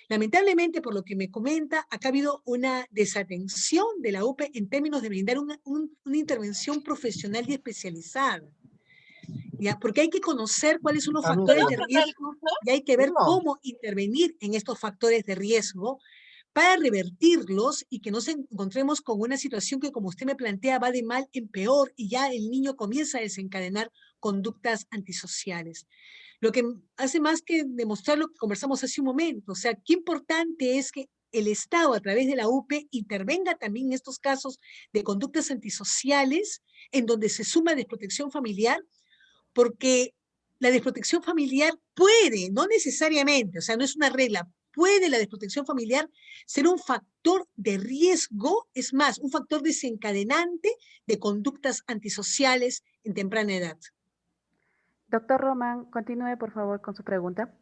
Lamentablemente, por lo que me comenta, acá ha habido una desatención de la UPE en términos de brindar una intervención profesional y especializada. ¿Ya? Porque hay que conocer cuáles son los factores de riesgo y hay que ver cómo intervenir en estos factores de riesgo para revertirlos y que no nos encontremos con una situación que, como usted me plantea, va de mal en peor y ya el niño comienza a desencadenar conductas antisociales. Lo que hace más que demostrar lo que conversamos hace un momento, o sea, qué importante es que el Estado, a través de la UPE, intervenga también en estos casos de conductas antisociales, en donde se suma desprotección familiar, porque la desprotección familiar puede, no necesariamente, o sea, no es una regla, puede la desprotección familiar ser un factor de riesgo, es más, un factor desencadenante de conductas antisociales en temprana edad. Doctor Román, continúe por favor con su pregunta.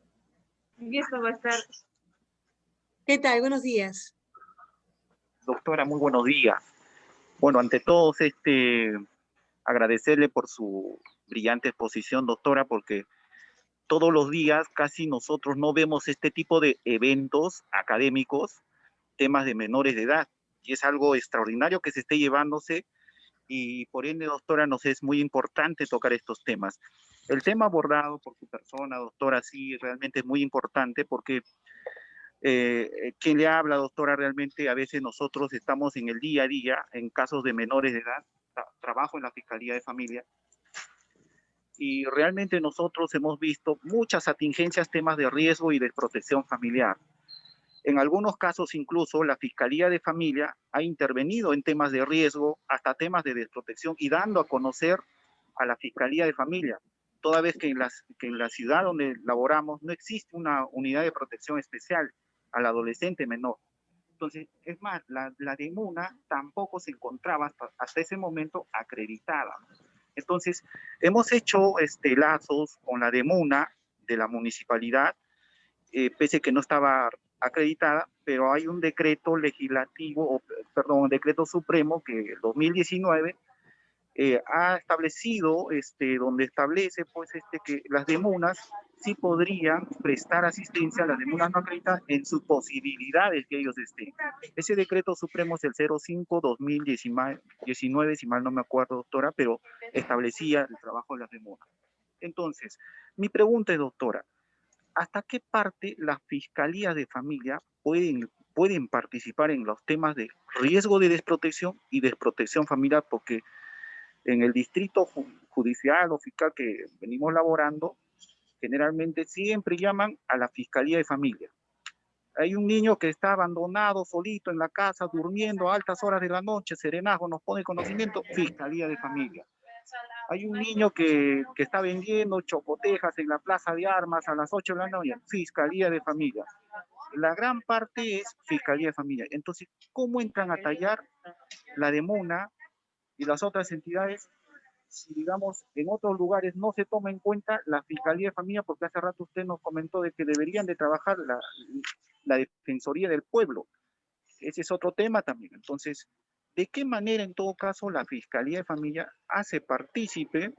Listo, va a estar. ¿Qué tal? Buenos días. Doctora, muy buenos días. Bueno, ante todo, agradecerle por su brillante exposición, doctora, porque todos los días casi nosotros no vemos este tipo de eventos académicos, temas de menores de edad, y es algo extraordinario que se esté llevándose, y por ende, doctora, nos es muy importante tocar estos temas. El tema abordado por su persona, doctora, sí, realmente es muy importante porque quien le habla, doctora, realmente a veces nosotros estamos en el día a día en casos de menores de edad, trabajo en la Fiscalía de Familia, y realmente nosotros hemos visto muchas atingencias, temas de riesgo y de protección familiar. En algunos casos incluso la Fiscalía de Familia ha intervenido en temas de riesgo, hasta temas de desprotección, y dando a conocer a la Fiscalía de Familia, toda vez que en la ciudad donde laboramos no existe una unidad de protección especial al adolescente menor. Entonces, es más, la DEMUNA tampoco se encontraba hasta ese momento acreditada. Entonces, hemos hecho lazos con la DEMUNA de la municipalidad, pese a que no estaba acreditada, pero hay un decreto legislativo, un decreto supremo que en 2019 ha establecido, donde establece pues, que las DEMUNAS sí podrían prestar asistencia a las DEMUNAS no acreditadas en sus posibilidades que ellos estén. Ese decreto supremo es el 05-2019, si mal no me acuerdo, doctora, pero establecía el trabajo de las DEMUNAS. Entonces, mi pregunta es, doctora, ¿hasta qué parte las fiscalías de familia pueden participar en los temas de riesgo de desprotección y desprotección familiar? Porque en el distrito judicial o fiscal que venimos laborando, generalmente siempre llaman a la fiscalía de familia. Hay un niño que está abandonado, solito en la casa, durmiendo a altas horas de la noche, serenazgo, nos pone conocimiento, fiscalía de familia. Hay un niño que está vendiendo chocotejas en la plaza de armas a las 8 de la noche, fiscalía de familia. La gran parte es fiscalía de familia. Entonces, ¿cómo entran a tallar la de Mona y las otras entidades si, digamos, en otros lugares no se toma en cuenta la fiscalía de familia? Porque hace rato usted nos comentó de que deberían de trabajar la Defensoría del Pueblo. Ese es otro tema también. Entonces, ¿de qué manera, en todo caso, la Fiscalía de Familia hace partícipe,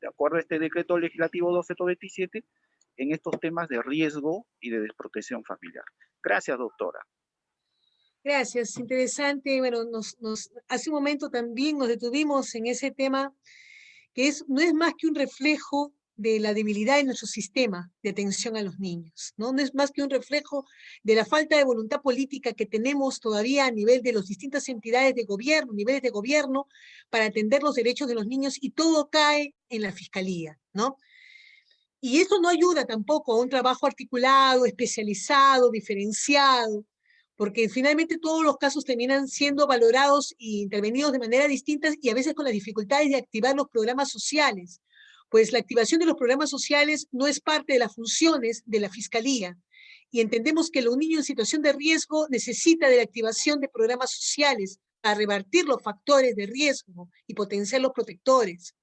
de acuerdo a este decreto legislativo 1227, en estos temas de riesgo y de desprotección familiar? Gracias, doctora. Gracias, interesante. Bueno, hace un momento también nos detuvimos en ese tema que no es más que un reflejo de la debilidad de nuestro sistema de atención a los niños, ¿no? No es más que un reflejo de la falta de voluntad política que tenemos todavía a nivel de las distintas entidades de gobierno, niveles de gobierno, para atender los derechos de los niños, y todo cae en la fiscalía, ¿no? Y eso no ayuda tampoco a un trabajo articulado, especializado, diferenciado, porque finalmente todos los casos terminan siendo valorados e intervenidos de manera distinta, y a veces con las dificultades de activar los programas sociales, pues la activación de los programas sociales no es parte de las funciones de la Fiscalía, y entendemos que un niño en situación de riesgo necesita de la activación de programas sociales para revertir los factores de riesgo y potenciar los protectores.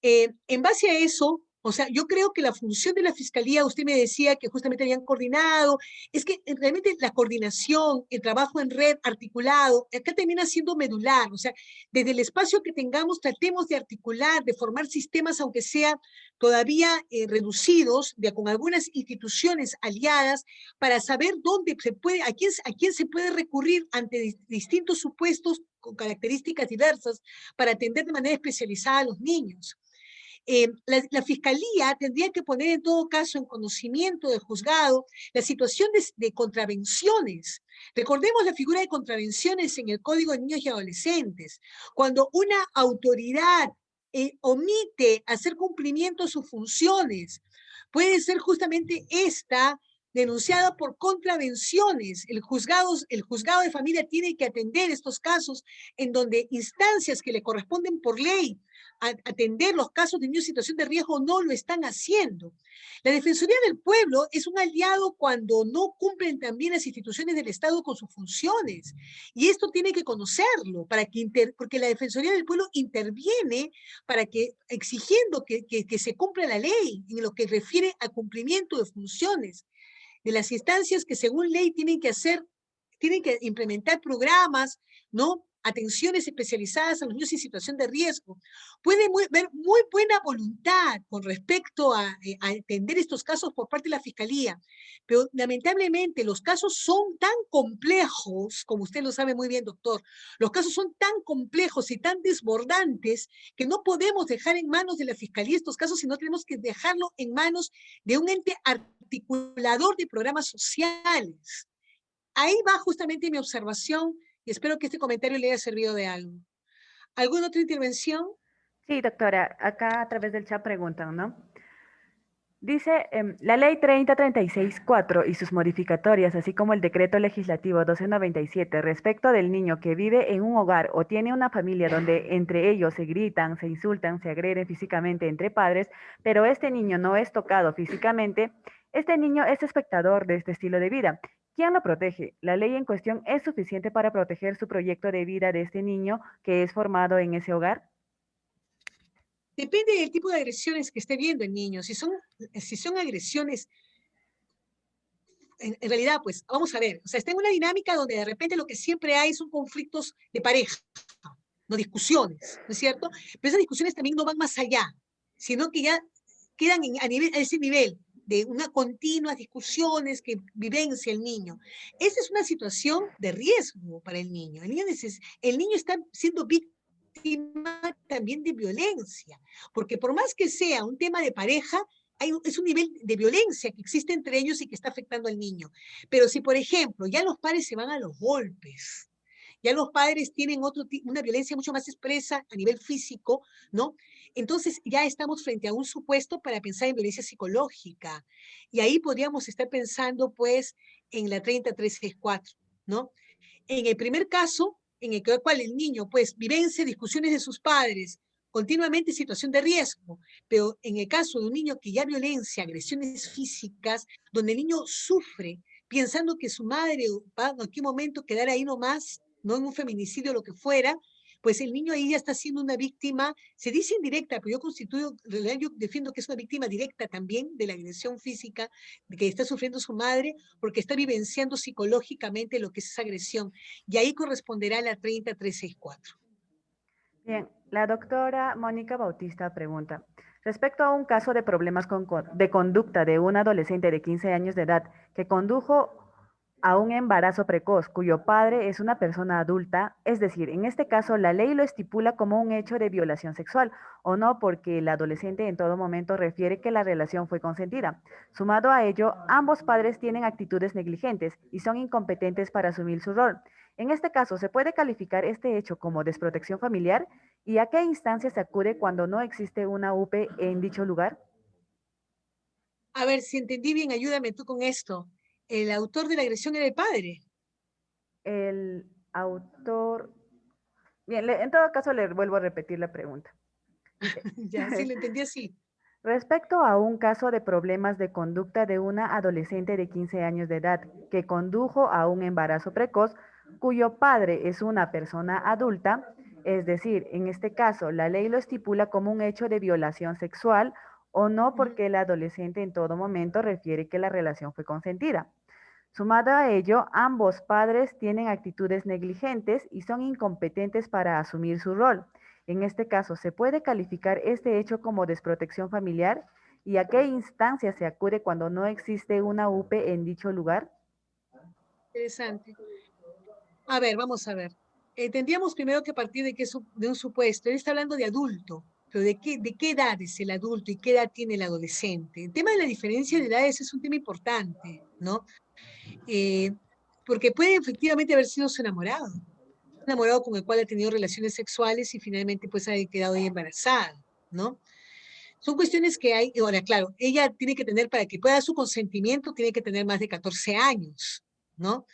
En base a eso, o sea, yo creo que la función de la Fiscalía, usted me decía que justamente habían coordinado, es que realmente la coordinación, el trabajo en red articulado, acá termina siendo medular. O sea, desde el espacio que tengamos, tratemos de articular, de formar sistemas, aunque sea todavía reducidos, con algunas instituciones aliadas, para saber dónde se puede, a quién se puede recurrir ante distintos supuestos con características diversas para atender de manera especializada a los niños. La Fiscalía tendría que poner en todo caso en conocimiento del juzgado la situación de contravenciones. Recordemos la figura de contravenciones en el Código de Niños y Adolescentes. Cuando una autoridad omite hacer cumplimiento de sus funciones, puede ser justamente esta denunciada por contravenciones. El juzgado de familia tiene que atender estos casos en donde instancias que le corresponden por ley atender los casos de niños en situación de riesgo no lo están haciendo. La Defensoría del Pueblo es un aliado cuando no cumplen también las instituciones del Estado con sus funciones. Y esto tiene que conocerlo, porque la Defensoría del Pueblo interviene exigiendo que se cumpla la ley en lo que refiere al cumplimiento de funciones de las instancias que según ley tienen que implementar programas, ¿no? Atenciones especializadas a los niños en situación de riesgo. Puede haber muy buena voluntad con respecto a atender estos casos por parte de la Fiscalía, pero lamentablemente los casos son tan complejos, como usted lo sabe muy bien, doctor, los casos son tan complejos y tan desbordantes que no podemos dejar en manos de la Fiscalía estos casos, sino tenemos que dejarlo en manos de un ente articulador de programas sociales. Ahí va justamente mi observación y espero que este comentario le haya servido de algo. ¿Alguna otra intervención? Sí, doctora, acá a través del chat preguntan, ¿no? Dice, la ley 3036-4 y sus modificatorias, así como el decreto legislativo 1297 respecto del niño que vive en un hogar o tiene una familia donde entre ellos se gritan, se insultan, se agreden físicamente entre padres, pero este niño no es tocado físicamente, este niño es espectador de este estilo de vida. ¿Quién lo protege? ¿La ley en cuestión es suficiente para proteger su proyecto de vida de este niño que es formado en ese hogar? Depende del tipo de agresiones que esté viendo el niño. Si son agresiones, en realidad, pues, vamos a ver, o sea, está en una dinámica donde de repente lo que siempre hay son conflictos de pareja, no discusiones, ¿no es cierto? Pero esas discusiones también no van más allá, sino que ya quedan a ese nivel de unas continuas discusiones que vivencia el niño. Esa es una situación de riesgo para el niño. El niño está siendo víctima víctima también de violencia, porque por más que sea un tema de pareja, es un nivel de violencia que existe entre ellos y que está afectando al niño. Pero si, por ejemplo, ya los padres se van a los golpes, ya los padres tienen una violencia mucho más expresa a nivel físico, ¿no? Entonces ya estamos frente a un supuesto para pensar en violencia psicológica. Y ahí podríamos estar pensando, pues, en la 30.364, ¿no? En el primer caso, en el cual el niño, pues, vivencia discusiones de sus padres, continuamente en situación de riesgo, pero en el caso de un niño que ya violencia, agresiones físicas, donde el niño sufre, pensando que su madre va en cualquier momento quedar ahí nomás, no en un feminicidio o lo que fuera, pues el niño ahí ya está siendo una víctima, se dice indirecta, pero yo defiendo que es una víctima directa también de la agresión física que está sufriendo su madre, porque está vivenciando psicológicamente lo que es esa agresión. Y ahí corresponderá a la 30.364. Bien, la doctora Mónica Bautista pregunta, respecto a un caso de problemas de conducta de un adolescente de 15 años de edad que condujo a un embarazo precoz cuyo padre es una persona adulta, es decir, en este caso la ley lo estipula como un hecho de violación sexual o no porque el adolescente en todo momento refiere que la relación fue consentida. Sumado a ello, ambos padres tienen actitudes negligentes y son incompetentes para asumir su rol. En este caso, ¿se puede calificar este hecho como desprotección familiar? ¿Y a qué instancia se acude cuando no existe una UP en dicho lugar? A ver, si entendí bien, ayúdame tú con esto. El autor de la agresión era el padre. El autor... Bien, en todo caso le vuelvo a repetir la pregunta. Ya, sí, lo entendí así. Respecto a un caso de problemas de conducta de una adolescente de 15 años de edad que condujo a un embarazo precoz cuyo padre es una persona adulta, es decir, en este caso la ley lo estipula como un hecho de violación sexual o no porque el adolescente en todo momento refiere que la relación fue consentida. Sumado a ello, ambos padres tienen actitudes negligentes y son incompetentes para asumir su rol. En este caso, ¿se puede calificar este hecho como desprotección familiar? ¿Y a qué instancia se acude cuando no existe una UP en dicho lugar? Interesante. A ver, vamos a ver. Tendríamos primero que partir de un supuesto. Él está hablando de adulto, pero ¿de qué edad es el adulto y qué edad tiene el adolescente? El tema de la diferencia de edades es un tema importante, ¿no? Eh, porque puede efectivamente haber sido su enamorado, un enamorado con el cual ha tenido relaciones sexuales y finalmente pues ha quedado ahí embarazada, ¿no? Son cuestiones que hay, ahora claro, ella tiene que tener, para que pueda dar su consentimiento, tiene que tener más de 14 años, ¿no?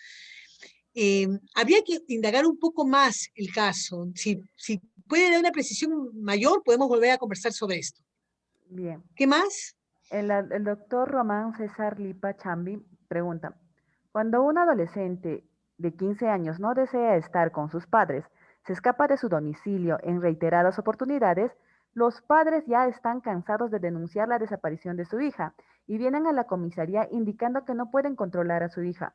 Habría que indagar un poco más el caso. Si puede dar una precisión mayor, podemos volver a conversar sobre esto. Bien. ¿Qué más? El doctor Román César Lipa Chambi pregunta, cuando un adolescente de 15 años no desea estar con sus padres, se escapa de su domicilio en reiteradas oportunidades, los padres ya están cansados de denunciar la desaparición de su hija y vienen a la comisaría indicando que no pueden controlar a su hija.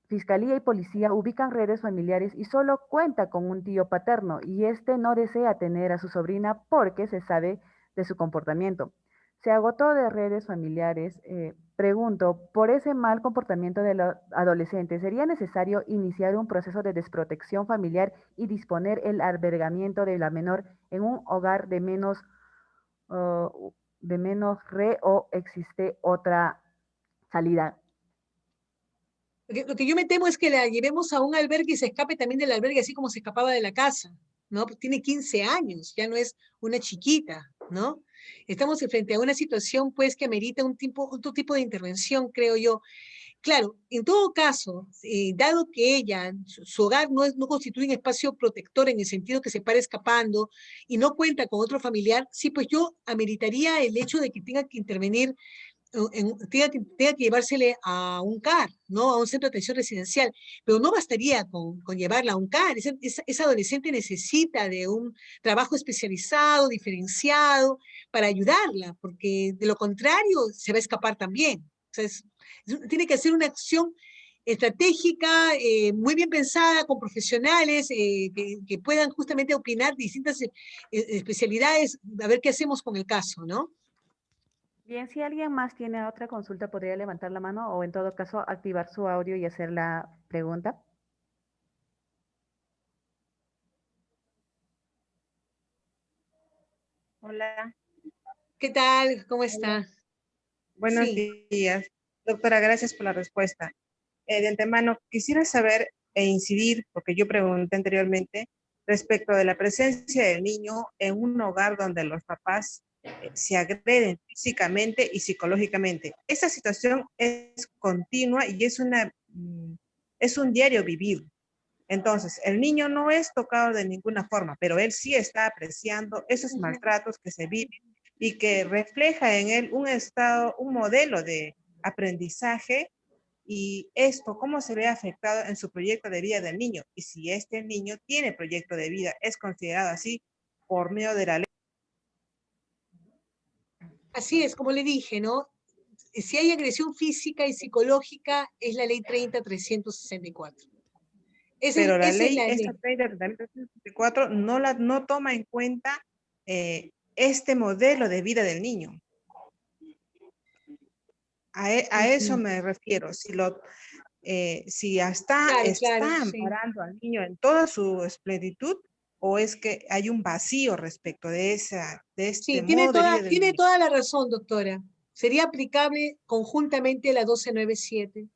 Fiscalía y policía ubican redes familiares y solo cuenta con un tío paterno y este no desea tener a su sobrina porque se sabe de su comportamiento. Se agotó de redes familiares. Pregunto, por ese mal comportamiento del adolescente, ¿sería necesario iniciar un proceso de desprotección familiar y disponer el albergamiento de la menor en un hogar de menos o existe otra salida? Lo que yo me temo es que la llevemos a un albergue y se escape también del albergue, así como se escapaba de la casa, ¿no? Pues tiene 15 años, ya no es una chiquita, ¿no? Estamos frente a una situación, pues, que amerita otro tipo de intervención, creo yo. Claro, en todo caso, dado que ella, su hogar no constituye un espacio protector en el sentido que se para escapando y no cuenta con otro familiar, sí, pues yo ameritaría el hecho de que tenga que intervenir tenga que llevársele a un CAR, ¿no? A un centro de atención residencial, pero no bastaría con llevarla a un CAR, esa adolescente necesita de un trabajo especializado, diferenciado, para ayudarla, porque de lo contrario se va a escapar también. O sea, tiene que hacer una acción estratégica, muy bien pensada, con profesionales que puedan justamente opinar distintas especialidades, a ver qué hacemos con el caso, ¿no? Bien, si alguien más tiene otra consulta, podría levantar la mano o en todo caso activar su audio y hacer la pregunta. Hola. ¿Qué tal? ¿Cómo Hola. está? Buenos Sí. días. Doctora, gracias por la respuesta. De antemano, quisiera saber e incidir, porque yo pregunté anteriormente, respecto de la presencia del niño en un hogar donde los papás se agreden físicamente y psicológicamente. Esta situación es continua y es un diario vivir. Entonces, el niño no es tocado de ninguna forma, pero él sí está apreciando esos maltratos que se viven y que refleja en él un estado, un modelo de aprendizaje y esto, cómo se ve afectado en su proyecto de vida del niño. Y si este niño tiene proyecto de vida, es considerado así por medio de la ley. Así es, como le dije, ¿no? Si hay agresión física y psicológica, es la ley 30.364. Pero la Esa es ley, la esta ley. ley de 364 no toma en cuenta este modelo de vida del niño. A eso me refiero. Si está Claro, sí. amparando al niño en toda su esplenitud, o es que hay un vacío respecto de este Sí, modo de vida del tiene niño. toda la razón, doctora. Sería aplicable conjuntamente la 1297.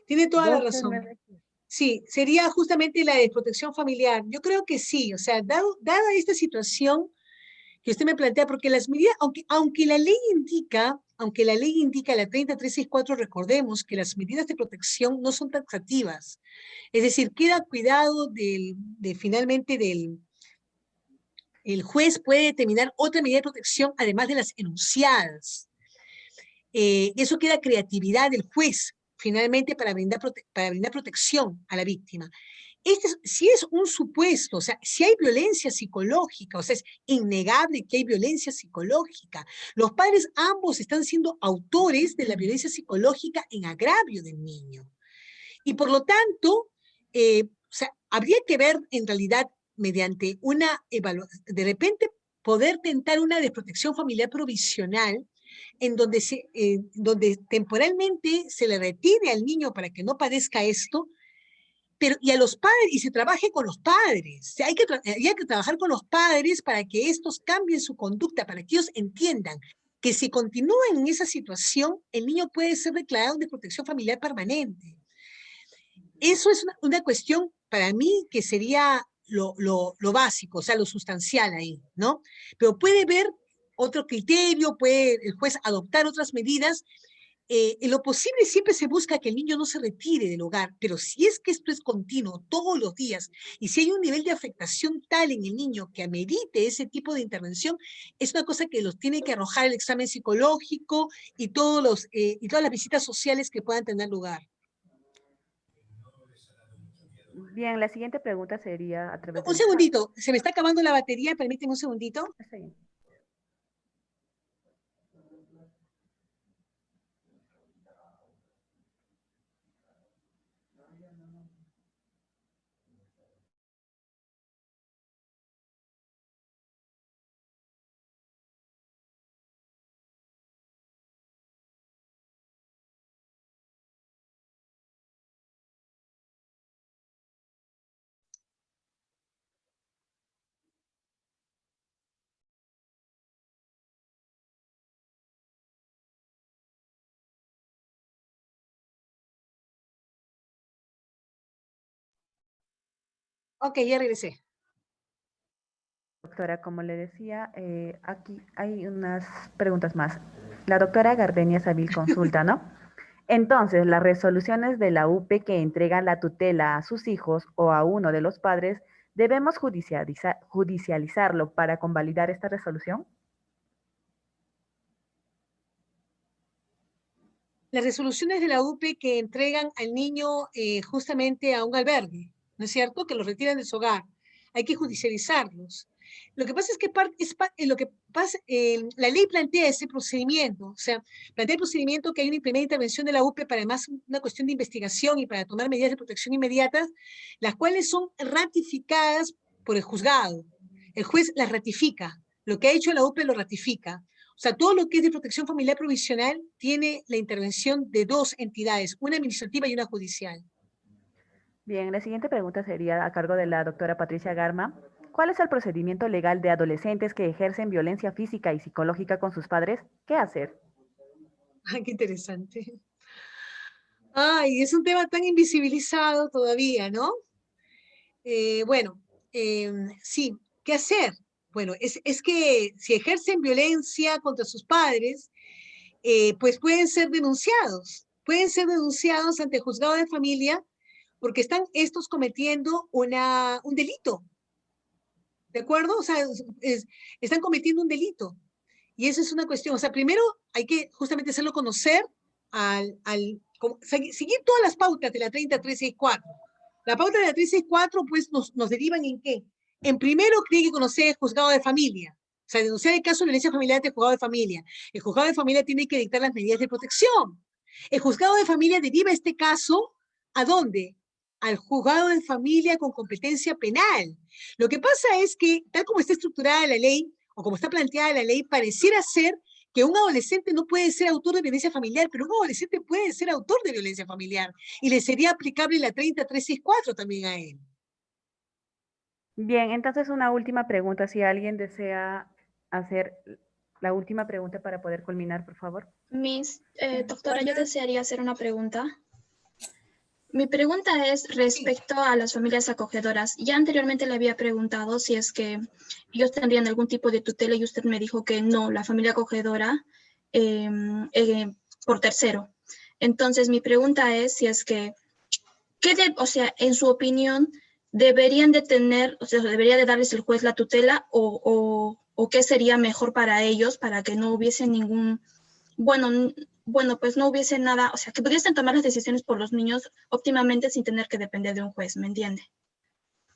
Tiene toda la razón. 12.9. Sí, sería justamente la de protección familiar. Yo creo que sí, o sea, dada esta situación que usted me plantea, porque las medidas, aunque la ley indica la 30.364, recordemos que las medidas de protección no son taxativas. Es decir, queda cuidado finalmente el juez puede determinar otra medida de protección además de las enunciadas. Eso queda creatividad del juez, finalmente, para brindar protección a la víctima. Si es un supuesto, o sea, si hay violencia psicológica, o sea, es innegable que hay violencia psicológica. Los padres ambos están siendo autores de la violencia psicológica en agravio del niño. Y por lo tanto, o sea, habría que ver en realidad mediante una evaluación, de repente poder tentar una desprotección familiar provisional en donde temporalmente se le retire al niño para que no padezca esto, y a los padres, y se trabaje con los padres. O sea, hay que trabajar con los padres para que estos cambien su conducta, para que ellos entiendan que si continúan en esa situación, el niño puede ser declarado de protección familiar permanente. Eso es una cuestión para mí que sería lo básico, o sea, lo sustancial ahí, ¿no? Pero puede haber otro criterio, puede el juez adoptar otras medidas. En lo posible siempre se busca que el niño no se retire del hogar, pero si es que esto es continuo todos los días y si hay un nivel de afectación tal en el niño que amerite ese tipo de intervención, es una cosa que los tiene que arrojar el examen psicológico y todas las visitas sociales que puedan tener lugar. Bien, la siguiente pregunta sería a través Un del chat. segundito, se me está acabando la batería, permíteme un segundito. Está bien. Ok, ya regresé. Doctora, como le decía, aquí hay unas preguntas más. La doctora Gardenia Savil consulta, ¿no? Entonces, las resoluciones de la UP que entregan la tutela a sus hijos o a uno de los padres, ¿debemos judicializarlo para convalidar esta resolución? Las resoluciones de la UPE que entregan al niño justamente a un albergue, ¿no es cierto? Que los retiran de su hogar. Hay que judicializarlos. Lo que pasa es que la ley plantea ese procedimiento, o sea, plantea el procedimiento que hay una primera intervención de la UPE para además una cuestión de investigación y para tomar medidas de protección inmediatas, las cuales son ratificadas por el juzgado. El juez las ratifica. Lo que ha hecho la UPE lo ratifica. O sea, todo lo que es de protección familiar provisional tiene la intervención de dos entidades, una administrativa y una judicial. Bien, la siguiente pregunta sería a cargo de la doctora Patricia Garma. ¿Cuál es el procedimiento legal de adolescentes que ejercen violencia física y psicológica con sus padres? ¿Qué hacer? Ay, qué interesante. Ay, es un tema tan invisibilizado todavía, ¿no? Bueno, sí, ¿qué hacer? Bueno, es que si ejercen violencia contra sus padres, pues pueden ser denunciados ante el juzgado de familia porque están estos cometiendo un delito, ¿de acuerdo? O sea, están cometiendo un delito. Y eso es una cuestión, o sea, primero hay que justamente hacerlo conocer seguir todas las pautas de la 30364. La pauta de la 364, pues, nos derivan en qué? En primero, tiene que conocer el juzgado de familia. O sea, denunciar el caso de violencia familiar ante el juzgado de familia. El juzgado de familia tiene que dictar las medidas de protección. El juzgado de familia deriva este caso, ¿a dónde? Al juzgado de familia con competencia penal. Lo que pasa es que, tal como está estructurada la ley, o como está planteada la ley, pareciera ser que un adolescente no puede ser autor de violencia familiar, pero un adolescente puede ser autor de violencia familiar y le sería aplicable la 30364 también a él. Bien, entonces una última pregunta, si alguien desea hacer la última pregunta para poder culminar, por favor. Doctora, yo desearía hacer una pregunta. Mi pregunta es respecto a las familias acogedoras. Ya anteriormente le había preguntado si es que ellos tendrían algún tipo de tutela y usted me dijo que no, la familia acogedora por tercero. Entonces mi pregunta es si es que, o sea, en su opinión, deberían de tener, o sea, debería de darles el juez la tutela o qué sería mejor para ellos para que no hubiese ningún, bueno, pues no hubiese nada, o sea, que pudiesen tomar las decisiones por los niños óptimamente sin tener que depender de un juez, ¿me entiende?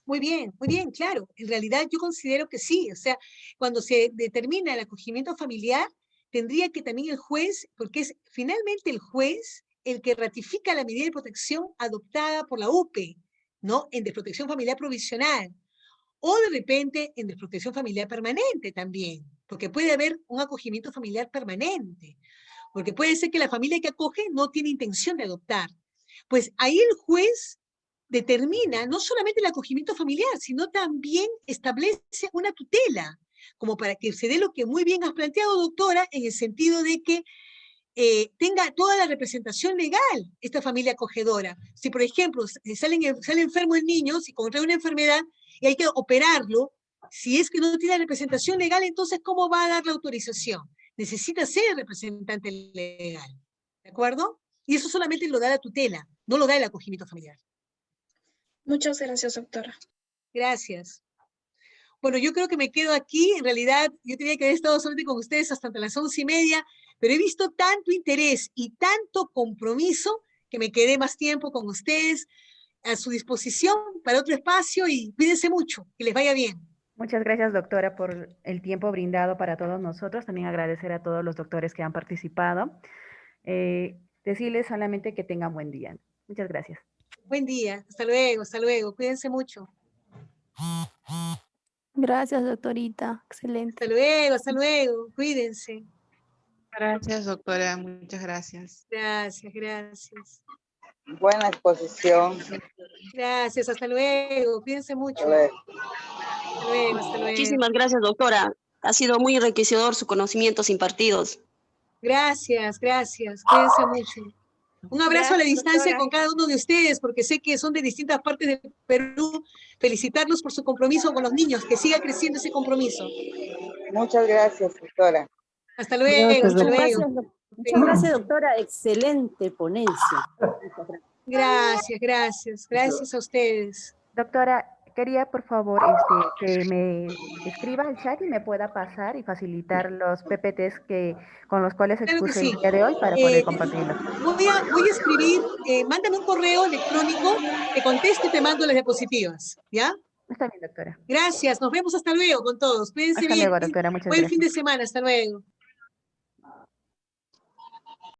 Muy bien, claro. En realidad yo considero que sí, o sea, cuando se determina el acogimiento familiar, tendría que también el juez, porque es finalmente el juez el que ratifica la medida de protección adoptada por la UPE, ¿no? En desprotección familiar provisional, o de repente en desprotección familiar permanente también, porque puede haber un acogimiento familiar permanente, porque puede ser que la familia que acoge no tiene intención de adoptar. Pues ahí el juez determina no solamente el acogimiento familiar, sino también establece una tutela, como para que se dé lo que muy bien has planteado, doctora, en el sentido de que tenga toda la representación legal esta familia acogedora. Si, por ejemplo, sale enfermo el niño, si contrae una enfermedad y hay que operarlo, si es que no tiene representación legal, entonces, ¿cómo va a dar la autorización? Necesita ser el representante legal, ¿de acuerdo? Y eso solamente lo da la tutela, no lo da el acogimiento familiar. Muchas gracias, doctora. Gracias. Bueno, yo creo que me quedo aquí. En realidad, yo tenía que haber estado solamente con ustedes hasta las 11:30, pero he visto tanto interés y tanto compromiso que me quedé más tiempo con ustedes a su disposición para otro espacio y cuídense mucho, que les vaya bien. Muchas gracias, doctora, por el tiempo brindado para todos nosotros. También agradecer a todos los doctores que han participado. Decirles solamente que tengan buen día. Muchas gracias. Buen día. Hasta luego. Cuídense mucho. Gracias, doctorita. Excelente. Hasta luego. Cuídense. Gracias, doctora. Muchas gracias. Gracias. Buena exposición. Gracias, hasta luego. Cuídense mucho. Hasta luego. Muchísimas gracias, doctora. Ha sido muy enriquecedor su conocimientos impartidos. Gracias. Cuídense mucho. Un abrazo a la distancia, doctora, con cada uno de ustedes, porque sé que son de distintas partes del Perú. Felicitarlos por su compromiso con los niños, que siga creciendo ese compromiso. Muchas gracias, doctora. Hasta luego. Muchas gracias, doctora. Excelente ponencia. Gracias a ustedes. Doctora, quería por favor que me escriba el chat y me pueda pasar y facilitar los PPTs con los cuales expuse el día de hoy para poder compartirlos. Voy a escribir, mándame un correo electrónico, te contesto y te mando las diapositivas, ¿ya? Está bien, doctora. Gracias, nos vemos hasta luego con todos. Cuídense bien. Hasta luego, doctora, muchas gracias. Buen fin de semana, hasta luego.